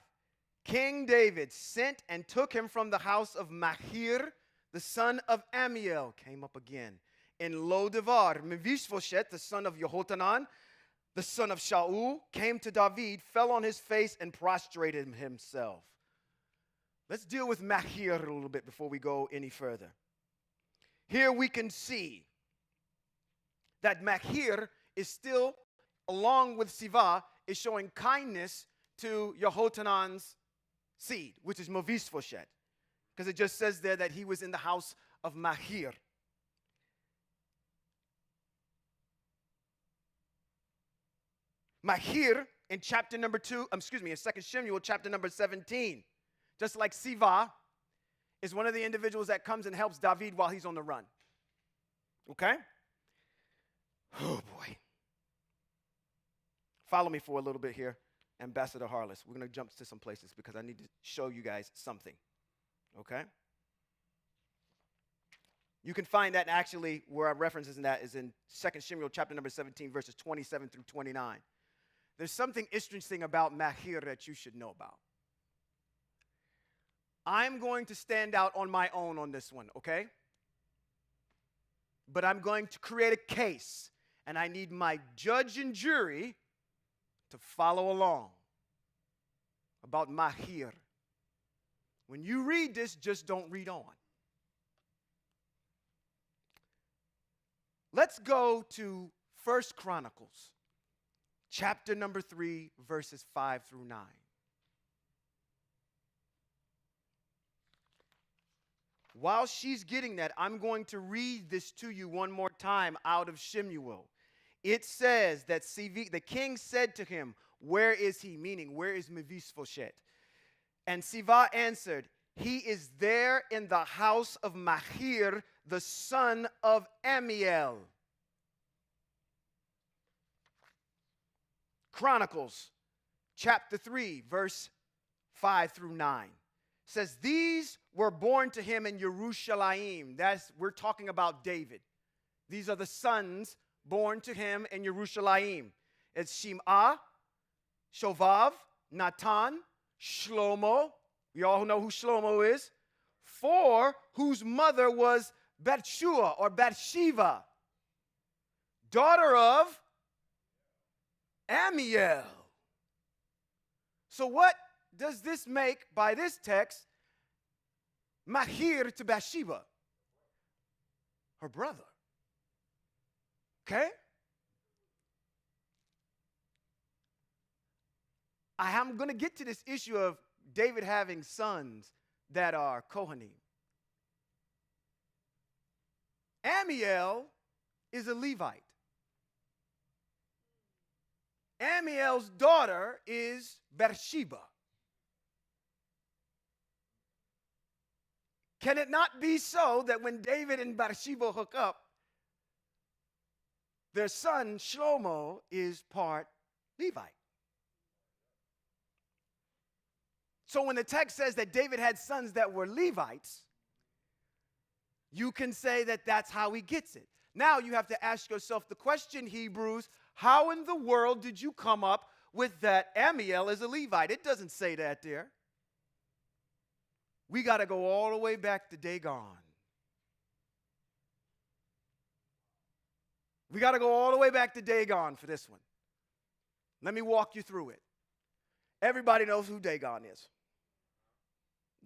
King David sent and took him from the house of Machir, the son of Amiel, came up again. In Lo Devar, Mephibosheth, the son of Yehohanan, the son of Shaul, came to David, fell on his face, and prostrated himself. Let's deal with Machir a little bit before we go any further. Here we can see that Machir is still, along with Siva, is showing kindness to Yehohanan's seed, which is Mephibosheth, because it just says there that he was in the house of Machir. Machir in chapter number 2, in 2 Samuel chapter number 17, just like Siva, is one of the individuals that comes and helps David while he's on the run. Okay? Oh, boy. Follow me for a little bit here, Ambassador Harless. We're going to jump to some places because I need to show you guys something. Okay? You can find that actually where our references in that is in 2 Samuel chapter number 17, verses 27 through 29. There's something interesting about Machir that you should know about. I'm going to stand out on my own on this one, okay? But I'm going to create a case, and I need my judge and jury to follow along about Machir. When you read this, just don't read on. Let's go to 1 Chronicles, chapter number 3, verses 5 through 9. While she's getting that, I'm going to read this to you one more time out of Shemuel. It says that the king said to him, where is he? Meaning, where is Mephibosheth? And Siva answered, he is there in the house of Machir, the son of Amiel. Chronicles, chapter 3, verse 5 through 9. Says, these were born to him in Jerusalem. We're talking about David. These are the sons born to him in Jerusalem. It's Shim'ah, Shovav, Natan, Shlomo. We all know who Shlomo is. 4, whose mother was Bathshua or Bathsheba, daughter of Amiel. So what does this make by this text Machir to Bathsheba? Her brother. Okay? I am going to get to this issue of David having sons that are Kohanim. Amiel is a Levite. Amiel's daughter is Bathsheba. Can it not be so that when David and Bathsheba hook up, their son Shlomo is part Levite? So when the text says that David had sons that were Levites, you can say that that's how he gets it. Now you have to ask yourself the question, Hebrews, how in the world did you come up with that Amiel is a Levite? It doesn't say that there. We got to go all the way back to Dagon. We got to go all the way back to Dagon for this one. Let me walk you through it. Everybody knows who Dagon is.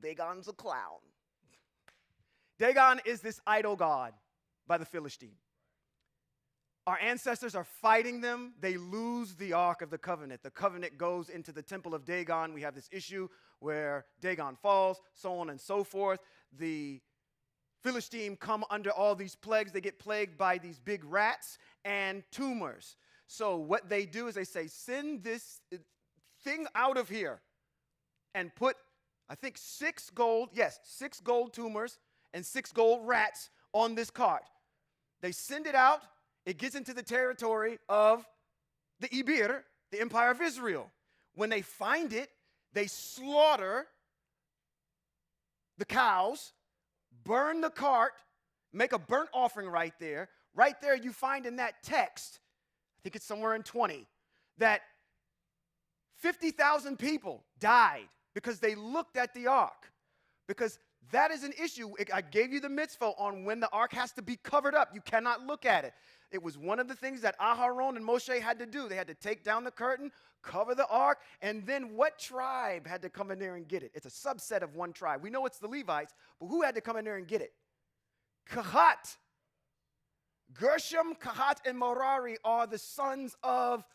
Dagon's a clown. Dagon is this idol god by the Philistine. Our ancestors are fighting them. They lose the Ark of the Covenant. The covenant goes into the temple of Dagon. We have this issue where Dagon falls, so on and so forth. The Philistine come under all these plagues. They get plagued by these big rats and tumors. So what they do is they say, send this thing out of here and put, I think, 6 gold tumors and 6 gold rats on this cart. They send it out. It gets into the territory of the Ibir, the Empire of Israel. When they find it, they slaughter the cows, burn the cart, make a burnt offering right there. Right there you find in that text, I think it's somewhere in 20, that 50,000 people died because they looked at the ark. Because that is an issue. I gave you the mitzvah on when the ark has to be covered up. You cannot look at it. It was one of the things that Aharon and Moshe had to do. They had to take down the curtain, cover the ark, and then what tribe had to come in there and get it? It's a subset of one tribe. We know it's the Levites, but who had to come in there and get it? Kahat. Gershom, Kahat, and Merari are the sons of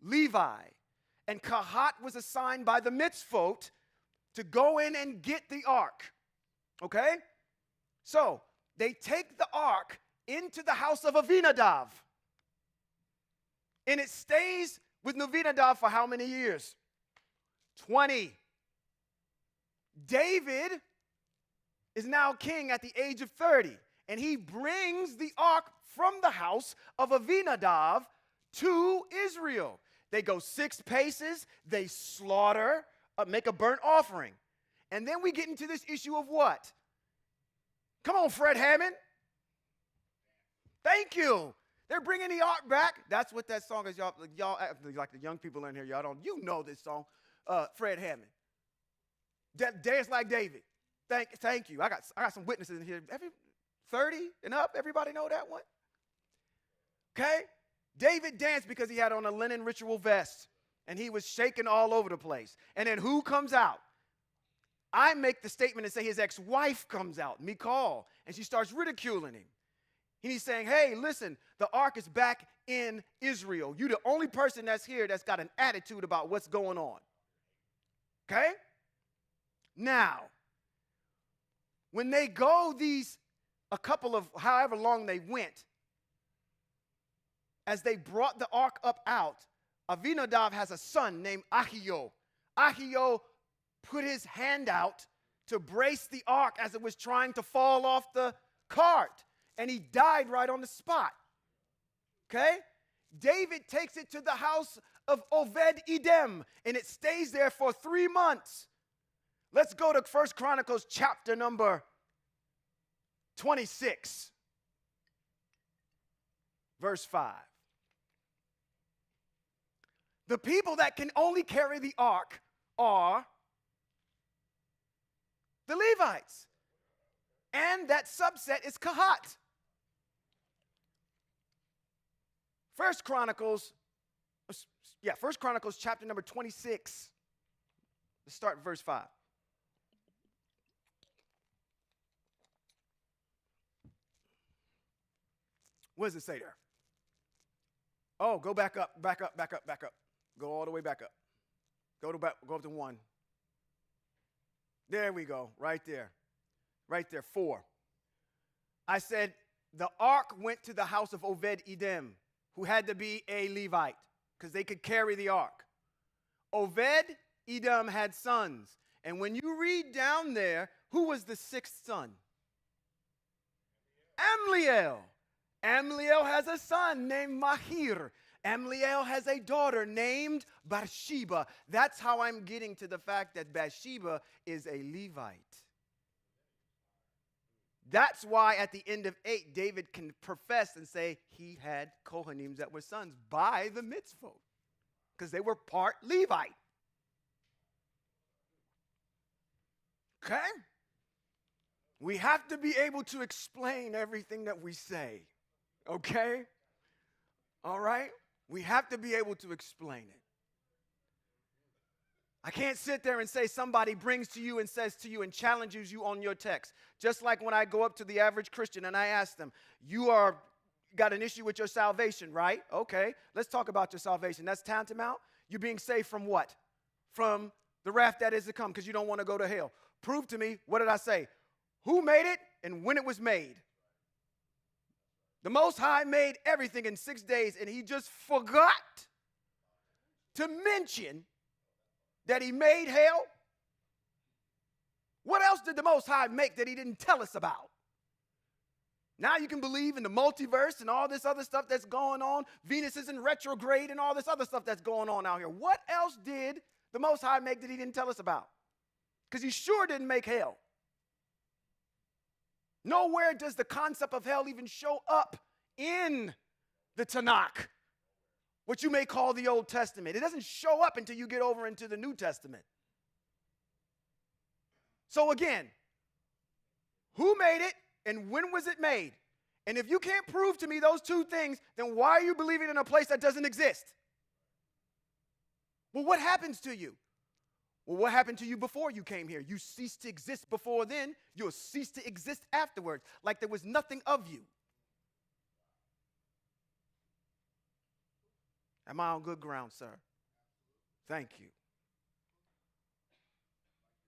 Levi. And Kahat was assigned by the mitzvot to go in and get the ark. Okay? So, they take the ark into the house of Avinadav. And it stays with Avinadav for how many years? 20. David is now king at the age of 30. And he brings the ark from the house of Avinadav to Israel. They go 6 paces. They slaughter, make a burnt offering. And then we get into this issue of what? Come on, Fred Hammond. Thank you. They're bringing the ark back. That's what that song is. Y'all like the young people in here, you know this song. Fred Hammond. Dance like David. Thank you. I got some witnesses in here. 30 and up, everybody know that one? Okay? David danced because he had on a linen ritual vest, and he was shaking all over the place. And then who comes out? I make the statement and say his ex-wife comes out, Michal, and she starts ridiculing him. And he's saying, hey, listen, the ark is back in Israel. You're the only person that's here that's got an attitude about what's going on. Okay? Now, when they go a couple of however long they went, as they brought the ark up out, Avinadav has a son named Ahio. Ahio put his hand out to brace the ark as it was trying to fall off the cart, and he died right on the spot. Okay? David takes it to the house of Oved Edom, and it stays there for 3 months. Let's go to 1 Chronicles chapter number 26, verse 5. The people that can only carry the ark are the Levites. And that subset is Kahat. 1 Chronicles chapter number 26. Let's start at verse 5. What does it say there? Oh, go back up. Go all the way back up. Go up to 1. There we go, right there. Right there, 4. I said, the ark went to the house of Oved Edom, who had to be a Levite, because they could carry the ark. Oved Edom had sons. And when you read down there, who was the 6th son? Amliel. Amliel has a son named Mahir. Amliel has a daughter named Bathsheba. That's how I'm getting to the fact that Bathsheba is a Levite. That's why at the end of 8, David can profess and say he had Kohanim that were sons by the mitzvot, because they were part Levite. Okay? We have to be able to explain everything that we say. Okay? All right? We have to be able to explain it. I can't sit there and say somebody brings to you and says to you and challenges you on your text. Just like when I go up to the average Christian and I ask them, you got an issue with your salvation, right? Okay, let's talk about your salvation. That's tantamount. You're being saved from what? From the wrath that is to come because you don't want to go to hell. Prove to me, what did I say? Who made it and when it was made? The Most High made everything in 6 days, and he just forgot to mention that he made hell. What else did the Most High make that he didn't tell us about? Now you can believe in the multiverse and all this other stuff that's going on. Venus is in retrograde and all this other stuff that's going on out here. What else did the Most High make that he didn't tell us about? Because he sure didn't make hell. Nowhere does the concept of hell even show up in the Tanakh, what you may call the Old Testament. It doesn't show up until you get over into the New Testament. So again, who made it and when was it made? And if you can't prove to me those two things, then why are you believing in a place that doesn't exist? Well, what happens to you? Well, what happened to you before you came here? You ceased to exist before then. You'll cease to exist afterwards, like there was nothing of you. Am I on good ground, sir? Thank you.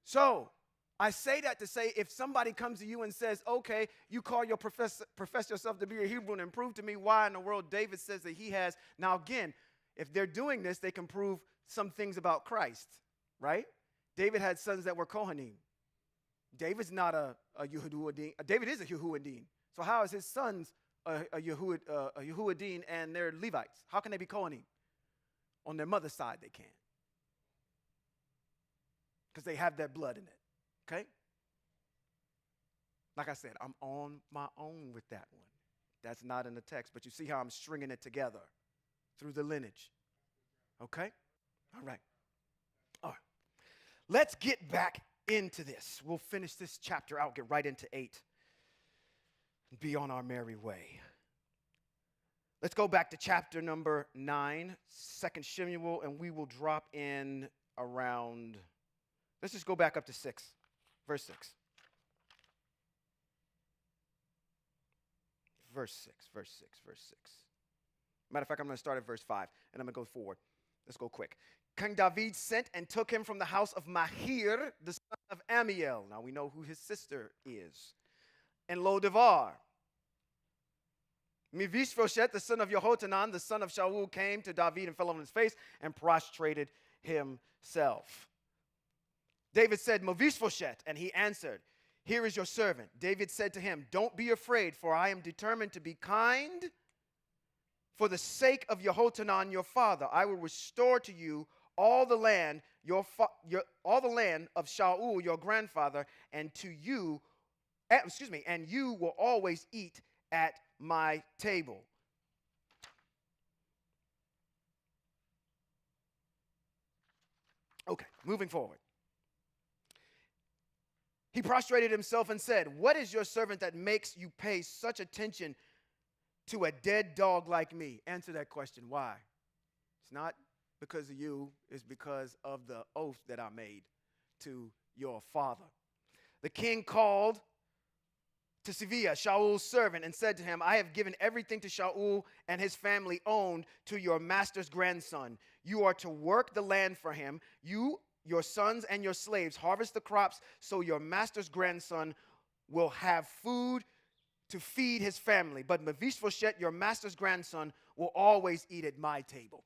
So, I say that to say if somebody comes to you and says, okay, you profess yourself to be a Hebrew and prove to me why in the world David says that he has. Now, again, if they're doing this, they can prove some things about Christ. Right? David had sons that were Kohanim. David's not a Yehudim. David is a Yehudim. So how is his sons a Yehudim and they're Levites? How can they be Kohanim? On their mother's side, they can't. Because they have that blood in it. Okay? Like I said, I'm on my own with that one. That's not in the text. But you see how I'm stringing it together through the lineage. Okay? All right. All right. Let's get back into this. We'll finish this chapter out, get right into 8, and be on our merry way. Let's go back to chapter number 9, 2 Shemuel, and we will drop in around, let's just go back up to 6, verse 6. Verse 6. Matter of fact, I'm going to start at verse 5, and I'm going to go forward. Let's go quick. King David sent and took him from the house of Mahir, the son of Amiel. Now we know who his sister is. And Lodevar. Mephibosheth, the son of Yehohanan, the son of Shaul, came to David and fell on his face and prostrated himself. David said, Mephibosheth, and he answered, here is your servant. David said to him, don't be afraid, for I am determined to be kind. For the sake of Yehohanan your father, I will restore to you all the land, all the land of Shaul your grandfather, and you will always eat at my table. Okay, moving forward. He prostrated himself and said, what is your servant that makes you pay such attention to a dead dog like me? Answer that question. Why? It's not because of you. It's because of the oath that I made to your father. The king called to Siviah, Shaul's servant, and said to him, I have given everything to Shaul and his family owned to your master's grandson. You are to work the land for him. You, your sons, and your slaves harvest the crops so your master's grandson will have food to feed his family. But Mephibosheth, your master's grandson, will always eat at my table.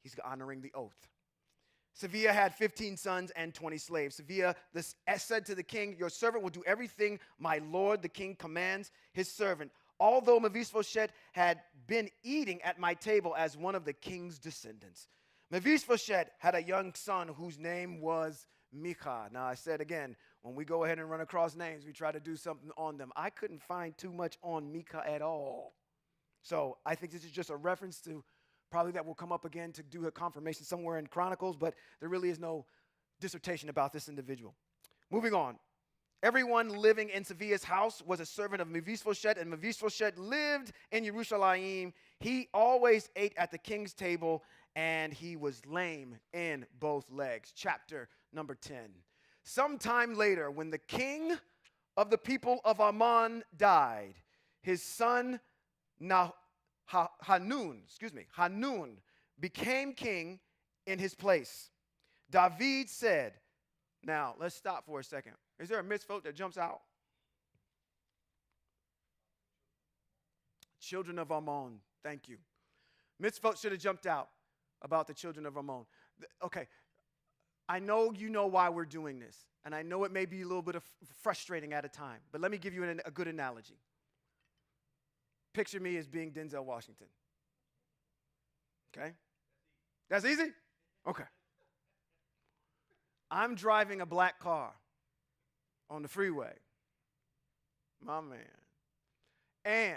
He's honoring the oath. Siviah had 15 sons and 20 slaves. Siviah said to the king, your servant will do everything my lord the king commands his servant, although Mephibosheth had been eating at my table as one of the king's descendants. Mephibosheth had a young son whose name was Micah. Now I said again, when we go ahead and run across names, we try to do something on them. I couldn't find too much on Micah at all. So I think this is just a reference to probably that will come up again to do a confirmation somewhere in Chronicles, but there really is no dissertation about this individual. Moving on. Everyone living in Siviah's house was a servant of Mephibosheth, and Mephibosheth lived in Jerusalem. He always ate at the king's table, and he was lame in both legs. Chapter number 10. Sometime later, when the king of the people of Ammon died, his son Hanun became king in his place. David said, now let's stop for a second. Is there a mitzvot that jumps out? Children of Ammon, thank you. Mitzvot should have jumped out about the children of Ammon. Okay, I know you know why we're doing this, and I know it may be a little bit frustrating at a time, but let me give you a good analogy. Picture me as being Denzel Washington. Okay? That's easy? Okay. I'm driving a black car on the freeway. My man. And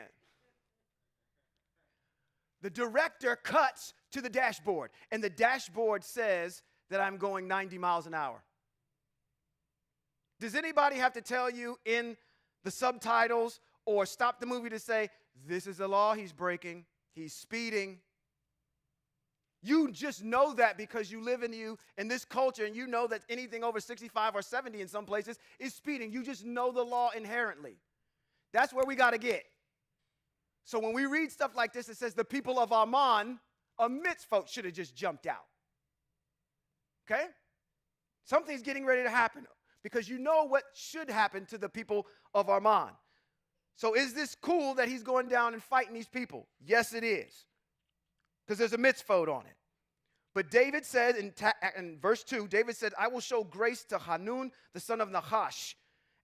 the director cuts to the dashboard, and the dashboard says that I'm going 90 miles an hour. Does anybody have to tell you in the subtitles or stop the movie to say, this is the law he's breaking, he's speeding? You just know that because you live in this culture, and you know that anything over 65 or 70 in some places is speeding. You just know the law inherently. That's where we got to get. So when we read stuff like this, it says the people of Ammon, a mitzvot should have just jumped out. Okay? Something's getting ready to happen because you know what should happen to the people of Ammon. So is this cool that he's going down and fighting these people? Yes, it is. Because there's a mitzvot on it. But David said in verse 2, David said, I will show grace to Hanun, the son of Nahash,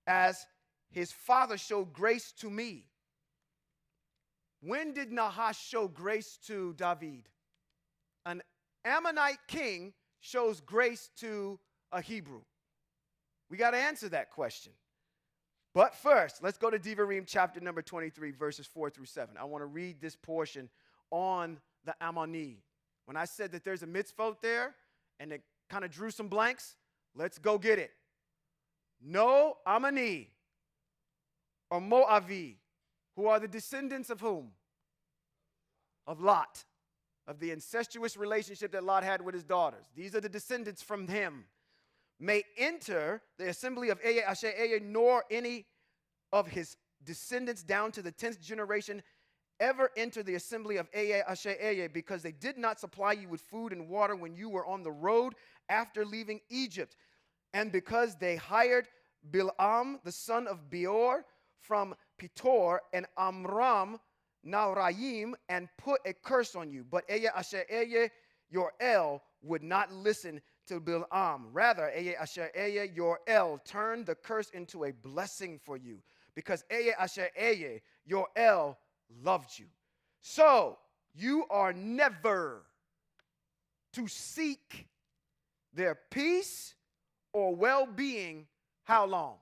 as his father showed grace to me. When did Nahash show grace to David? An Ammonite king shows grace to a Hebrew. We got to answer that question. But first, let's go to Devarim chapter number 23, verses 4 through 7. I want to read this portion on the Ammoni. When I said that there's a mitzvot there, and it kind of drew some blanks, let's go get it. No Ammoni or Moavi, who are the descendants of whom? Of Lot, of the incestuous relationship that Lot had with his daughters. These are the descendants from him. May enter the assembly of Eye Asher Eye, nor any of his descendants down to the 10th generation ever enter the assembly of Eye Asher Eye, because they did not supply you with food and water when you were on the road after leaving Egypt, and because they hired Bil'am, the son of Beor, from Petor, and Amram Naharaim, and put a curse on you. But Eye Asher Eye, your El, would not listen to Bil'am. Rather, Eye Asher Eye, your El, turned the curse into a blessing for you, because Eye Asher Eye, your El, loved you. So you are never to seek their peace or well-being. How long?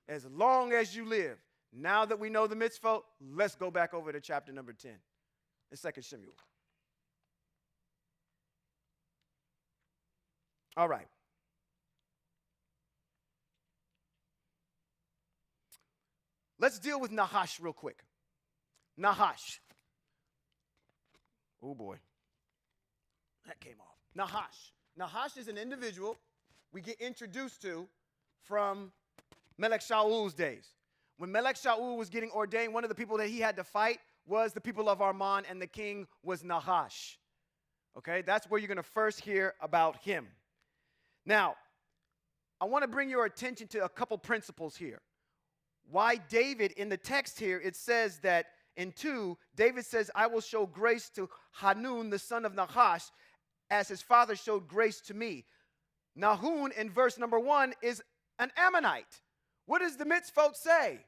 As long as you live. Now that we know the mitzvot, let's go back over to chapter number 10 in 2 Samuel. All right. Let's deal with Nahash real quick. Nahash. Oh boy. That came off. Nahash. Nahash is an individual we get introduced to from Melech Shaul's days. When Melech Shaul was getting ordained, one of the people that he had to fight was the people of Ammon, and the king was Nahash. Okay, that's where you're going to first hear about him. Now, I want to bring your attention to a couple principles here. Why David, in the text here, it says that in 2, David says, I will show grace to Hanun, the son of Nahash, as his father showed grace to me. Nahun, in verse number 1, is an Ammonite. What does the mitzvot say?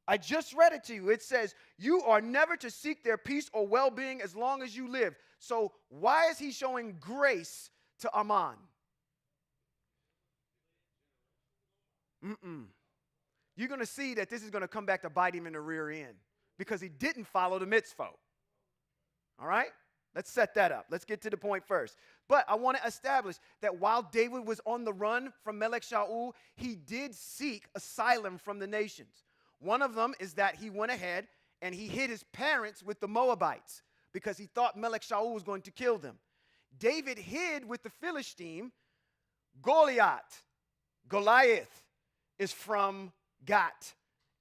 I just read it to you. It says, you are never to seek their peace or well-being as long as you live. So why is he showing grace to Ammon? You're going to see that this is going to come back to bite him in the rear end because he didn't follow the mitzvot. All right? Let's set that up. Let's get to the point first. But I want to establish that while David was on the run from Melech Shaul, he did seek asylum from the nations. One of them is that he went ahead and he hid his parents with the Moabites because he thought Melech Shaul was going to kill them. David hid with the Philistine. Goliath is from Gat,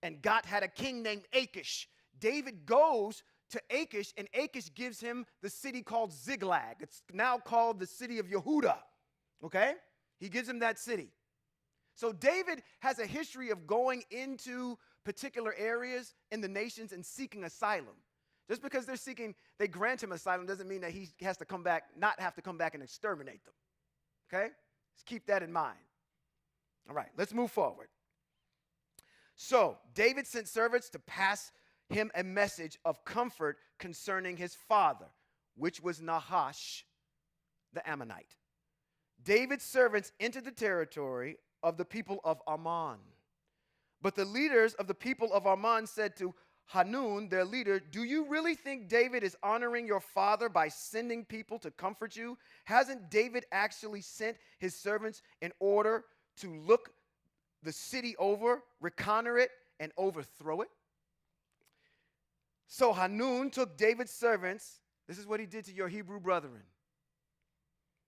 and Gat had a king named Achish. David goes to Achish, and Achish gives him the city called Ziklag. It's now called the city of Yehuda, okay? He gives him that city. So David has a history of going into particular areas in the nations and seeking asylum. Just because they grant him asylum doesn't mean that he has to come back, not have to come back and exterminate them, okay? Let's keep that in mind. All right, let's move forward. So David sent servants to pass him a message of comfort concerning his father, which was Nahash the Ammonite. David's servants entered the territory of the people of Ammon. But the leaders of the people of Ammon said to Hanun, their leader, "Do you really think David is honoring your father by sending people to comfort you? Hasn't David actually sent his servants in order to look the city over, reconnoiter it, and overthrow it?" So Hanun took David's servants. This is what he did to your Hebrew brethren.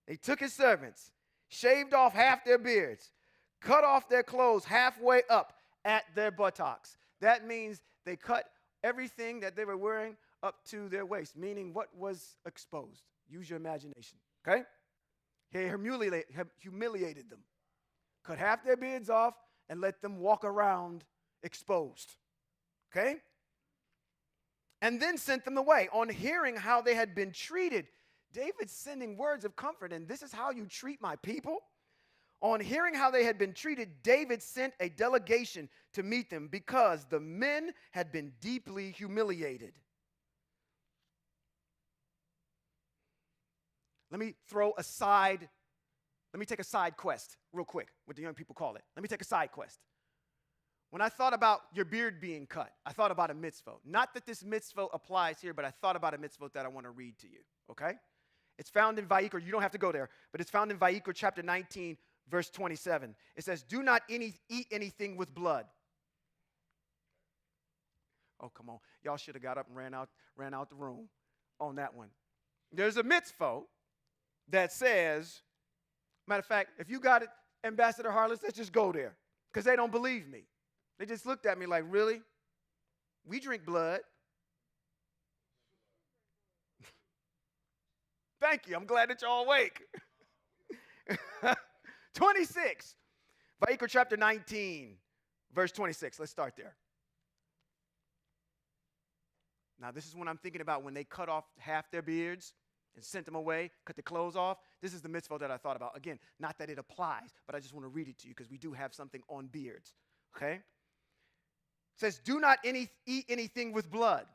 He took his servants, shaved off half their beards, cut off their clothes halfway up at their buttocks. That means they cut everything that they were wearing up to their waist, meaning what was exposed. Use your imagination, okay? He humiliated them. Cut half their beards off and let them walk around exposed, okay? And then sent them away. On hearing how they had been treated, David's sending words of comfort, and this is how you treat my people? On hearing how they had been treated, David sent a delegation to meet them because the men had been deeply humiliated. Let me take a side quest real quick, what the young people call it. Let me take a side quest. When I thought about your beard being cut, I thought about a mitzvah. Not that this mitzvah applies here, but I thought about a mitzvah that I want to read to you, okay? It's found in Vayikra. You don't have to go there, but it's found in Vayikra chapter 19, verse 27. It says, "Do not eat anything with blood." Oh, come on. Y'all should have got up and ran out the room on that one. There's a mitzvah that says, matter of fact, if you got it, Ambassador Harless, let's just go there, because they don't believe me. They just looked at me like, really? We drink blood. Thank you. I'm glad that y'all awake. 26. Vayikra chapter 19, verse 26. Let's start there. Now, this is what I'm thinking about when they cut off half their beards and sent them away, cut the clothes off. This is the mitzvah that I thought about. Again, not that it applies, but I just want to read it to you because we do have something on beards. Okay? It says, "Do not eat anything with blood.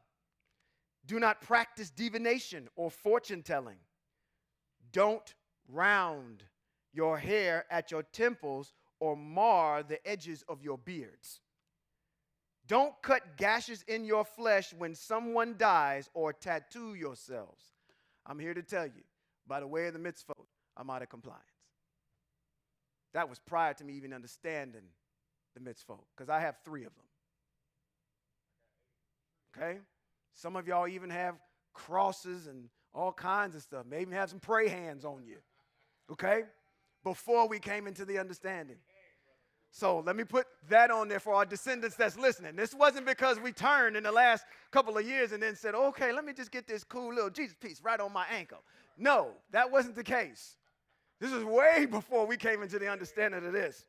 Do not practice divination or fortune telling. Don't round your hair at your temples or mar the edges of your beards. Don't cut gashes in your flesh when someone dies or tattoo yourselves." I'm here to tell you, by the way of the mitzvot, I'm out of compliance. That was prior to me even understanding the mitzvot, because I have 3 of them. Okay? Some of y'all even have crosses and all kinds of stuff. May even have some pray hands on you. Okay? Before we came into the understanding. So let me put that on there for our descendants that's listening. This wasn't because we turned in the last couple of years and then said, okay, let me just get this cool little Jesus piece right on my ankle. No, that wasn't the case. This was way before we came into the understanding of this.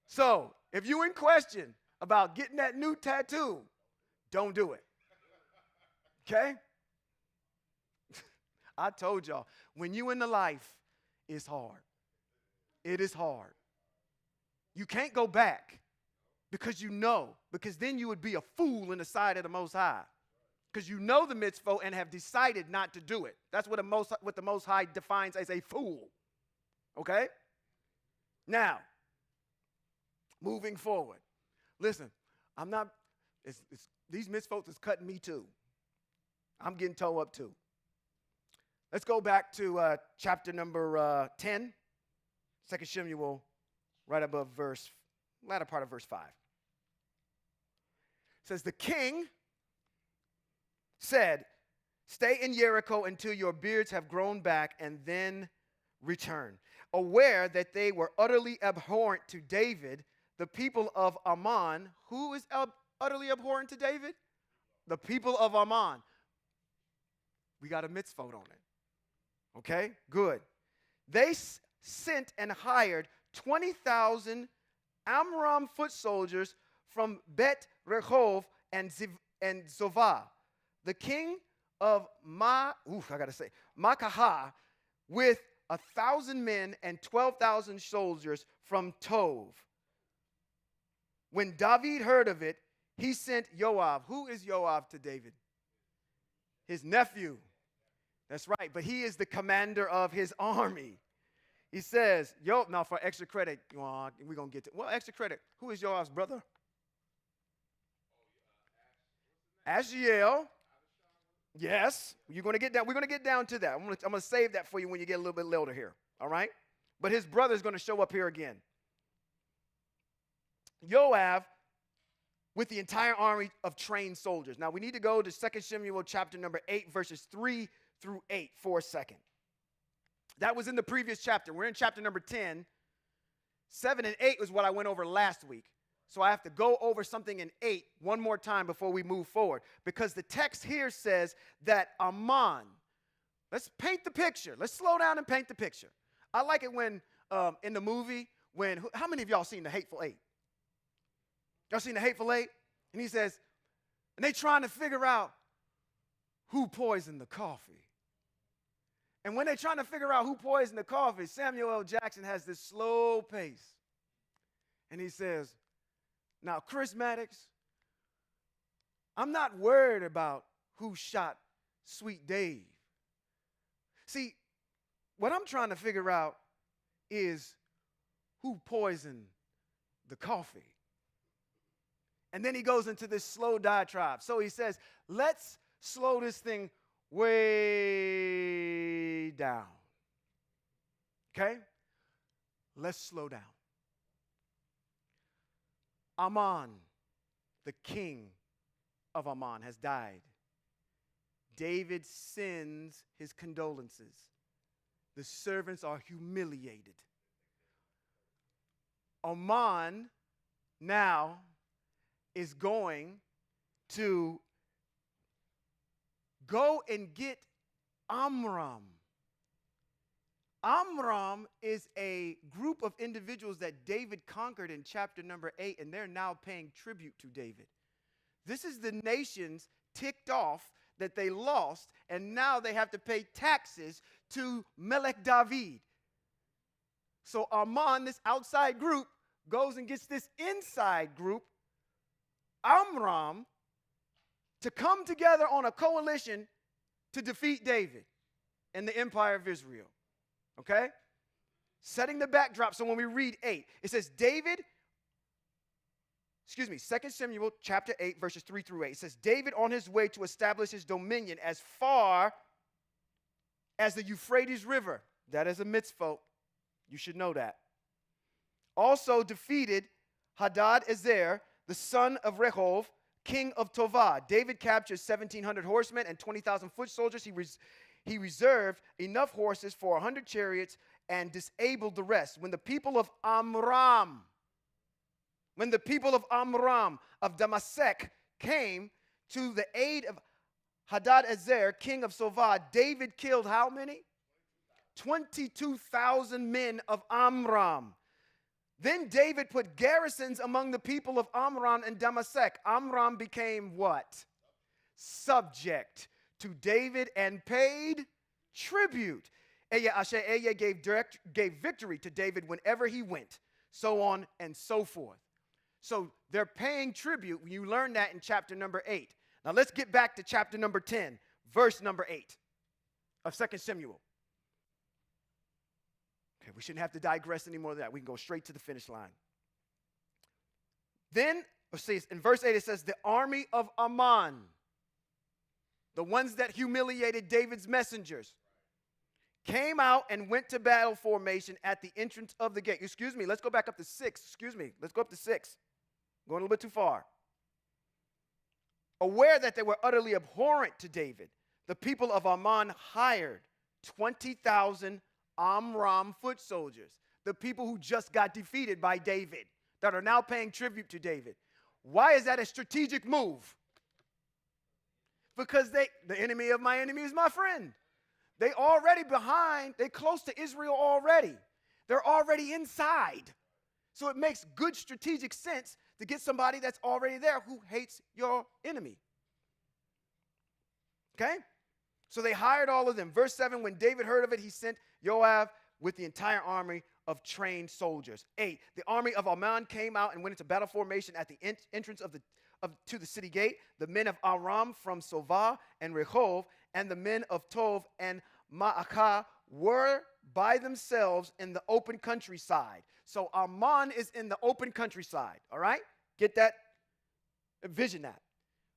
So if you're in question about getting that new tattoo, don't do it. Okay? I told y'all, when you in the life, it's hard. It is hard. You can't go back because then you would be a fool in the sight of the Most High. Because you know the mitzvah and have decided not to do it. That's what the Most High defines as a fool. Okay? Now, moving forward. Listen, these mitzvot is cutting me too. I'm getting toe up too. Let's go back to chapter number 10, 2 Samuel, right above latter part of verse 5. It says, the king said, stay in Jericho until your beards have grown back and then return. Aware that they were utterly abhorrent to David, the people of Ammon, who is utterly abhorrent to David? The people of Ammon. We got a mitzvah on it. Okay, good. They sent and hired 20,000 Amram foot soldiers from Bet Rehov and Zovah. The king of Makahah with 1,000 men and 12,000 soldiers from Tov. When David heard of it, he sent Joab. Who is Joab to David? His nephew. That's right, but he is the commander of his army. He says, now for extra credit, we're going to get to, extra credit. Who is Joab's brother? Ashiel. Yes, you're going to get down. We're going to get down to that. I'm going to save that for you when you get a little bit later here. All right? But his brother is going to show up here again. Joab with the entire army of trained soldiers. Now we need to go to 2 Samuel chapter number 8, verses 3 through 8 for a second. That was in the previous chapter. We're in chapter number 10. 7 and 8 was what I went over last week. So I have to go over something in 8 one more time before we move forward. Because the text here says that Ammon, let's paint the picture. Let's slow down and paint the picture. I like it when, in the movie, how many of y'all seen The Hateful Eight? Y'all seen The Hateful Eight? And he says, and they trying to figure out who poisoned the coffee. And when they're trying to figure out who poisoned the coffee, Samuel L. Jackson has this slow pace. And he says, now, Chris Maddox, I'm not worried about who shot Sweet Dave. See, what I'm trying to figure out is who poisoned the coffee. And then he goes into this slow diatribe. So he says, let's slow this thing way down. Okay? Let's slow down. Ammon, the king of Ammon, has died. David sends his condolences. The servants are humiliated. Ammon now is going to go and get Amram. Amram is a group of individuals that David conquered in chapter number 8, and they're now paying tribute to David. This is the nations ticked off that they lost, and now they have to pay taxes to Melech David. So Ammon, this outside group, goes and gets this inside group, Amram, to come together on a coalition to defeat David and the empire of Israel. Okay? Setting the backdrop, so when we read 8, it says 2 Samuel chapter 8, verses 3 through 8. It says, David on his way to establish his dominion as far as the Euphrates River. That is a mitzvah. You should know that. Also defeated Hadad-ezer, the son of Rehov, king of Tovah. David captured 1,700 horsemen and 20,000 foot soldiers. He reserved enough horses for 100 chariots and disabled the rest. When the people of Amram of Damasek came to the aid of Hadad-ezer, king of Sovah, David killed how many? 22,000 men of Amram. Then David put garrisons among the people of Amram and Damasek. Amram became what? Subject to David and paid tribute. Aya gave victory to David whenever he went, so on and so forth. So they're paying tribute. You learn that in chapter number 8. Now let's get back to chapter number 10, verse number 8 of 2 Samuel. Okay, we shouldn't have to digress any more than that. We can go straight to the finish line. Then, in verse 8, it says, the army of Ammon, the ones that humiliated David's messengers, came out and went to battle formation at the entrance of the gate. Excuse me, let's go back up to 6. Let's go up to 6. Going a little bit too far. Aware that they were utterly abhorrent to David, the people of Ammon hired 20,000 Amram foot soldiers, the people who just got defeated by David, that are now paying tribute to David. Why is that a strategic move? Because the enemy of my enemy is my friend. They already behind, they close to Israel already. They're already inside. So it makes good strategic sense to get somebody that's already there who hates your enemy. Okay? So they hired all of them. Verse 7, when David heard of it, he sent Joab with the entire army of trained soldiers. 8, the army of Ammon came out and went into battle formation at the entrance to the city gate. The men of Aram from Sovah and Rehov, and the men of Tov and Ma'akah were by themselves in the open countryside. So Ammon is in the open countryside, all right? Get that? Envision that.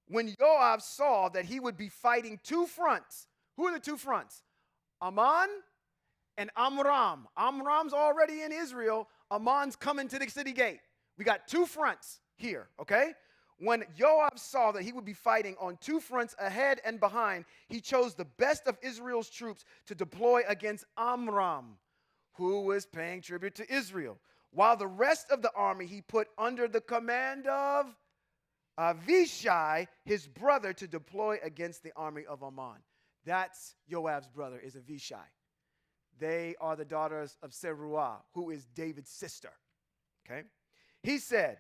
When Joab saw that he would be fighting two fronts, who are the two fronts? Ammon and Amram. Amram's already in Israel. Ammon's coming to the city gate. We got two fronts here, okay? When Joab saw that he would be fighting on two fronts ahead and behind, he chose the best of Israel's troops to deploy against Amram, who was paying tribute to Israel, while the rest of the army he put under the command of Avishai, his brother, to deploy against the army of Ammon. That's Joab's brother, is Avishai. They are the daughters of Zeruiah, who is David's sister. Okay? He said,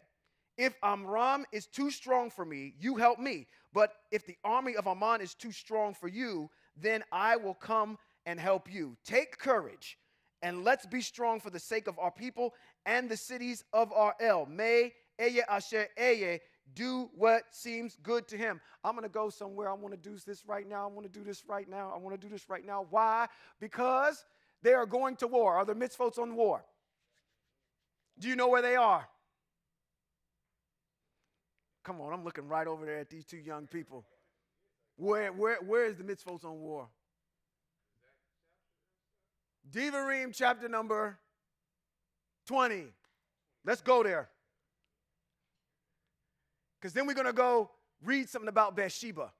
if Amram is too strong for me, you help me. But if the army of Ammon is too strong for you, then I will come and help you. Take courage, and let's be strong for the sake of our people and the cities of our El. May Eye Asher Eye do what seems good to him. I'm going to go somewhere. I want to do this right now. I want to do this right now. I want to do this right now. Why? Because they are going to war. Are the mitzvot on war? Do you know where they are? Come on, I'm looking right over there at these two young people. Where is the mitzvot on war? Devarim chapter number 20. Let's go there. Because then we're going to go read something about Bathsheba.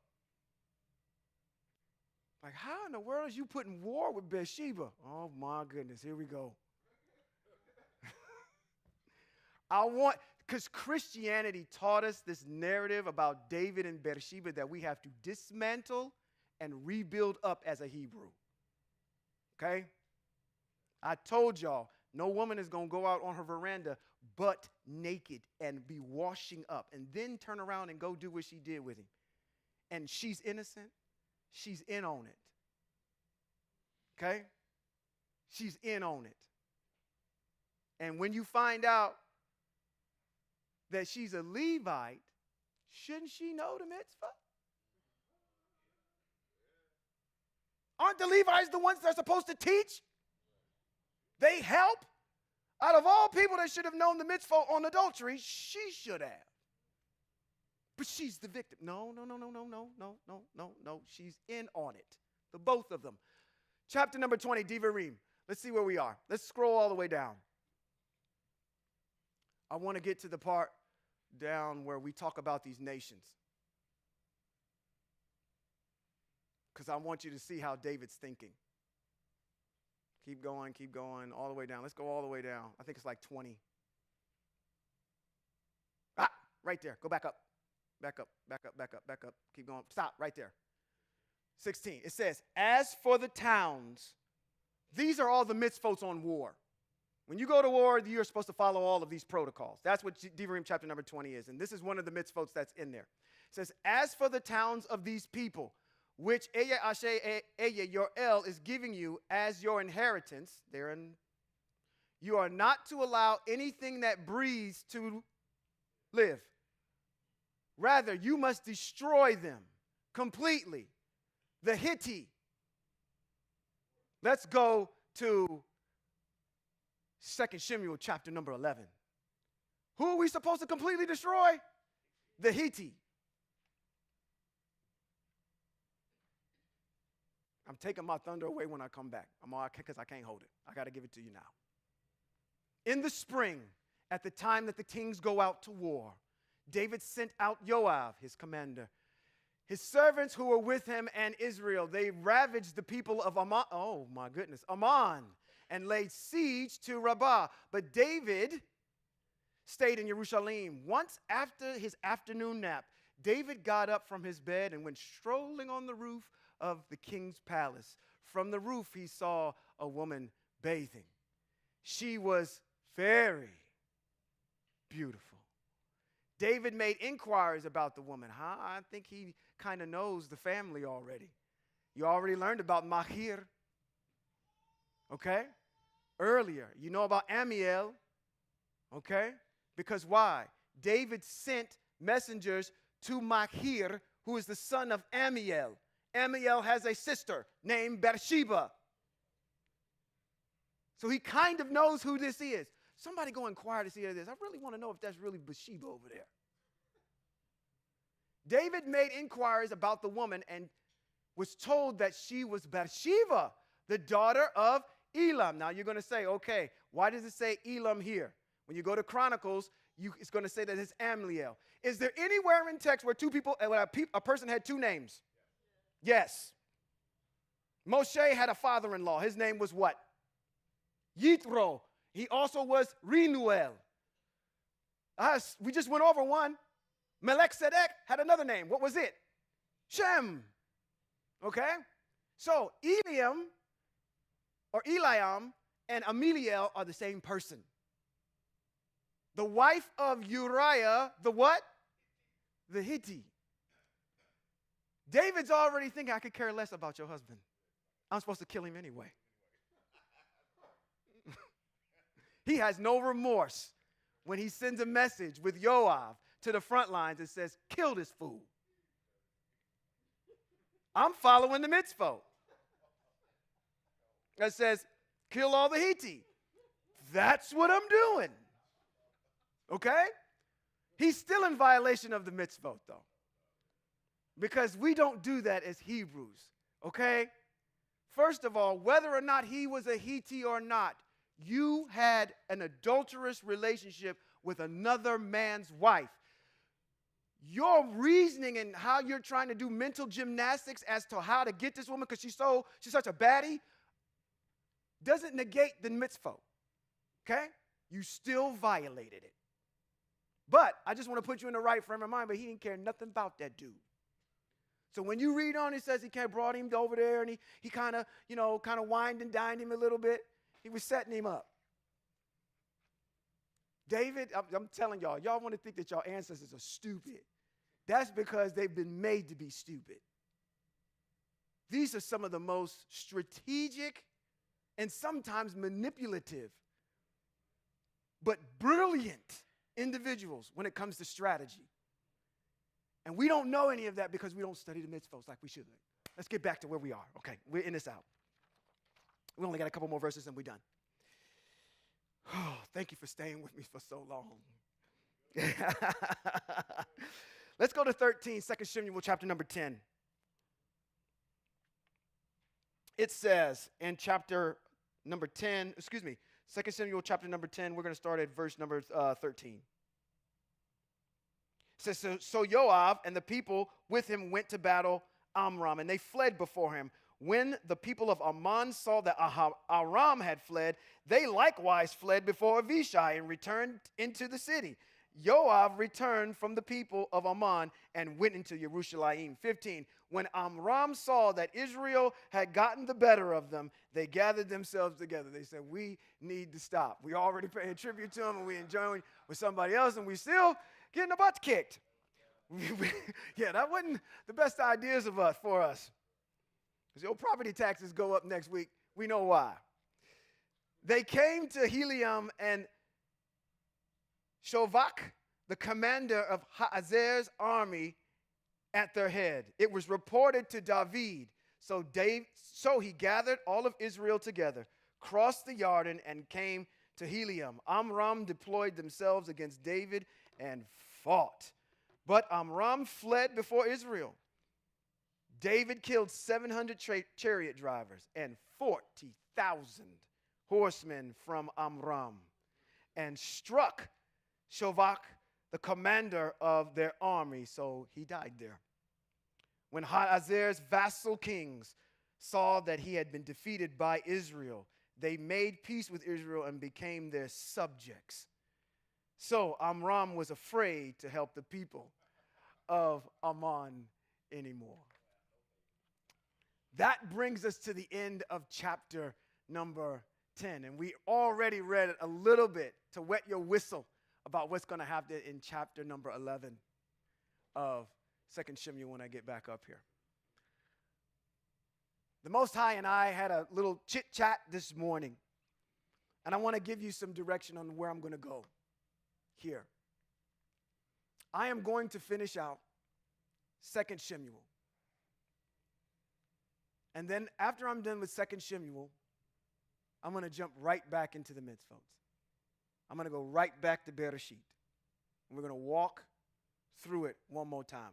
Like, how in the world is you putting war with Bathsheba? Oh, my goodness. Here we go. Because Christianity taught us this narrative about David and Bathsheba that we have to dismantle and rebuild up as a Hebrew. Okay? I told y'all, no woman is going to go out on her veranda butt naked and be washing up and then turn around and go do what she did with him. And she's innocent. She's in on it. Okay? She's in on it. And when you find out that she's a Levite, shouldn't she know the mitzvah? Aren't the Levites the ones that are supposed to teach? They help. Out of all people that should have known the mitzvah on adultery, she should have. But she's the victim. No. She's in on it. The both of them. Chapter number 20, Devarim. Let's see where we are. Let's scroll all the way down. I want to get to the part down where we talk about these nations. Because I want you to see how David's thinking. Keep going, all the way down. Let's go all the way down. I think it's like 20. Ah, right there. Go back up. Back up. Keep going. Stop right there. 16. It says, as for the towns, these are all the mitzvot on war. When you go to war, you're supposed to follow all of these protocols. That's what Devarim chapter number 20 is. And this is one of the mitzvot that's in there. It says, as for the towns of these people, which Eye Asher Eye, your El, is giving you as your inheritance, you are not to allow anything that breathes to live. Rather, you must destroy them completely. The Hittite. Let's go to 2 Samuel chapter number 11. Who are we supposed to completely destroy? The Hittite. I'm taking my thunder away when I come back. Because I can't hold it. I got to give it to you now. In the spring, at the time that the kings go out to war, David sent out Joab, his commander, his servants who were with him and Israel, they ravaged the people of Ammon, oh my goodness, Ammon, and laid siege to Rabbah. But David stayed in Jerusalem. Once after his afternoon nap, David got up from his bed and went strolling on the roof of the king's palace. From the roof, he saw a woman bathing. She was very beautiful. David made inquiries about the woman. I think he kind of knows the family already. You already learned about Machir, okay? Earlier. You know about Amiel, okay? Because why? David sent messengers to Machir, who is the son of Amiel. Amiel has a sister named Bathsheba. So he kind of knows who this is. Somebody go inquire to see who it is. I really want to know if that's really Bathsheba over there. David made inquiries about the woman and was told that she was Bathsheba, the daughter of Elam. Now you're going to say, okay, why does it say Elam here? When you go to Chronicles, it's going to say that it's Amliel. Is there anywhere in text where a person had two names? Yes. Moshe had a father-in-law. His name was what? Yitro. He also was Renuel. We just went over one. Melchizedek had another name. What was it? Shem. Okay? So Eliam or Eliam and Ameliel are the same person. The wife of Uriah, the what? The Hittite. David's already thinking, I could care less about your husband. I'm supposed to kill him anyway. He has no remorse when he sends a message with Yoav to the front lines and says, kill this fool. I'm following the mitzvah. That says, kill all the Hittite. That's what I'm doing. Okay? He's still in violation of the mitzvah, though. Because we don't do that as Hebrews. Okay? First of all, whether or not he was a Hittite or not, you had an adulterous relationship with another man's wife. Your reasoning and how you're trying to do mental gymnastics as to how to get this woman because she's such a baddie doesn't negate the mitzvah. Okay? You still violated it. But I just want to put you in the right frame of mind, but he didn't care nothing about that dude. So when you read on, it says he brought him over there and he kind of wined and dined him a little bit. He was setting him up. David, I'm telling y'all want to think that your ancestors are stupid. That's because they've been made to be stupid. These are some of the most strategic and sometimes manipulative, but brilliant individuals when it comes to strategy. And we don't know any of that because we don't study the mitzvahs like we should. Let's get back to where we are. Okay, we're in this out. We only got a couple more verses and we're done. Oh, thank you for staying with me for so long. Let's go to 13, 2 Samuel chapter number 10. It says in chapter number 10, 2 Samuel chapter number 10, we're going to start at verse number 13. It says, so Joab and the people with him went to battle Amram, and they fled before him. When the people of Ammon saw that Aram had fled, they likewise fled before Avishai and returned into the city. Joab returned from the people of Ammon and went into Jerusalem. 15. When Amram saw that Israel had gotten the better of them, they gathered themselves together. They said, we need to stop. We already paying tribute to them and we enjoying with somebody else and we still getting our butts kicked. Yeah, that wasn't the best ideas for us. Because your property taxes go up next week. We know why. They came to Helium and Shovak, the commander of Haazer's army, at their head. It was reported to David. So he gathered all of Israel together, crossed the Jordan, and came to Helium. Amram deployed themselves against David and fought. But Amram fled before Israel. David killed 700 chariot drivers and 40,000 horsemen from Amram and struck Shovak, the commander of their army, so he died there. When Hadazer's vassal kings saw that he had been defeated by Israel, they made peace with Israel and became their subjects. So Amram was afraid to help the people of Ammon anymore. That brings us to the end of chapter number 10. And we already read a little bit to wet your whistle about what's going to happen in chapter number 11 of 2 Samuel when I get back up here. The Most High and I had a little chit-chat this morning, and I want to give you some direction on where I'm going to go here. I am going to finish out 2 Samuel. And then after I'm done with 2 Samuel, I'm going to jump right back into the mitzvot. I'm going to go right back to Bereshit. And we're going to walk through it one more time.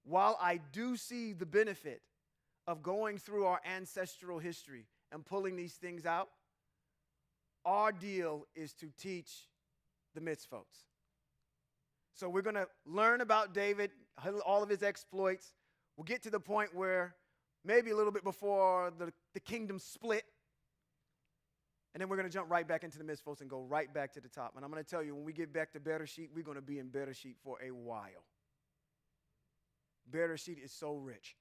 While I do see the benefit of going through our ancestral history and pulling these things out, our deal is to teach the mitzvot. So we're going to learn about David, all of his exploits. We'll get to the point where maybe a little bit before the kingdom split, and then we're going to jump right back into the mitzvot and go right back to the top. And I'm going to tell you, when we get back to Bereshit, we're going to be in Bereshit for a while. Bereshit is so rich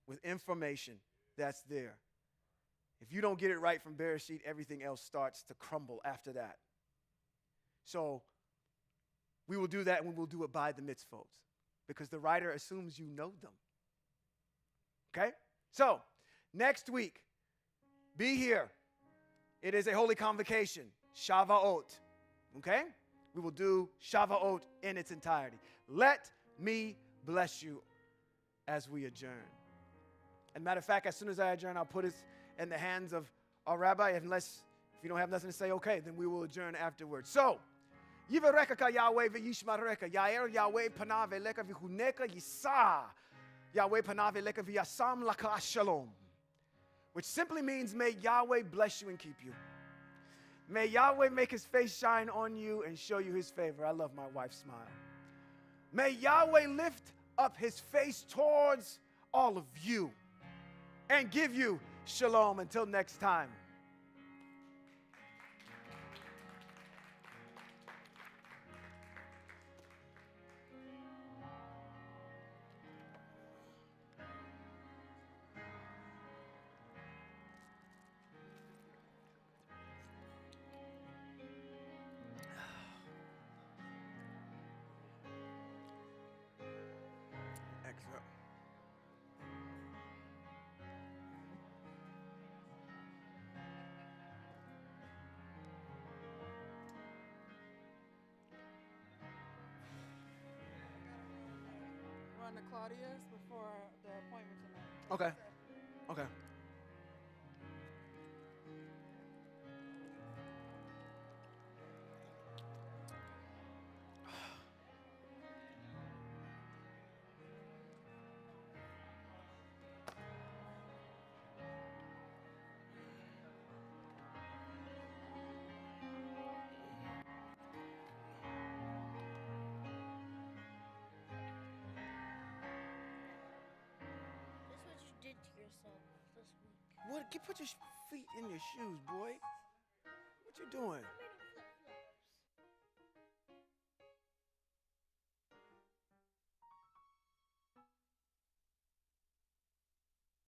with information that's there. If you don't get it right from Bereshit, everything else starts to crumble after that. So we will do that, and we will do it by the mitzvot, because the writer assumes you know them. Okay? So, next week, be here. It is a holy convocation, Shavuot. Okay? We will do Shavuot in its entirety. Let me bless you as we adjourn. And matter of fact, as soon as I adjourn, I'll put it in the hands of our rabbi. Unless, if you don't have nothing to say, okay, then we will adjourn afterwards. So, Yivareka Yahweh v'yishmareka, Yair Yahweh panav eleka v'huneka yisa, Yahweh panav eleka v'yasam laka shalom, which simply means, may Yahweh bless you and keep you. May Yahweh make his face shine on you and show you his favor. I love my wife's smile. May Yahweh lift up his face towards all of you and give you shalom. Until next time. Excellent. Run to Claudia's before the appointment tonight. Okay. Okay. That's what you did to yourself this week. What? Put your feet in your shoes, boy. What you doing?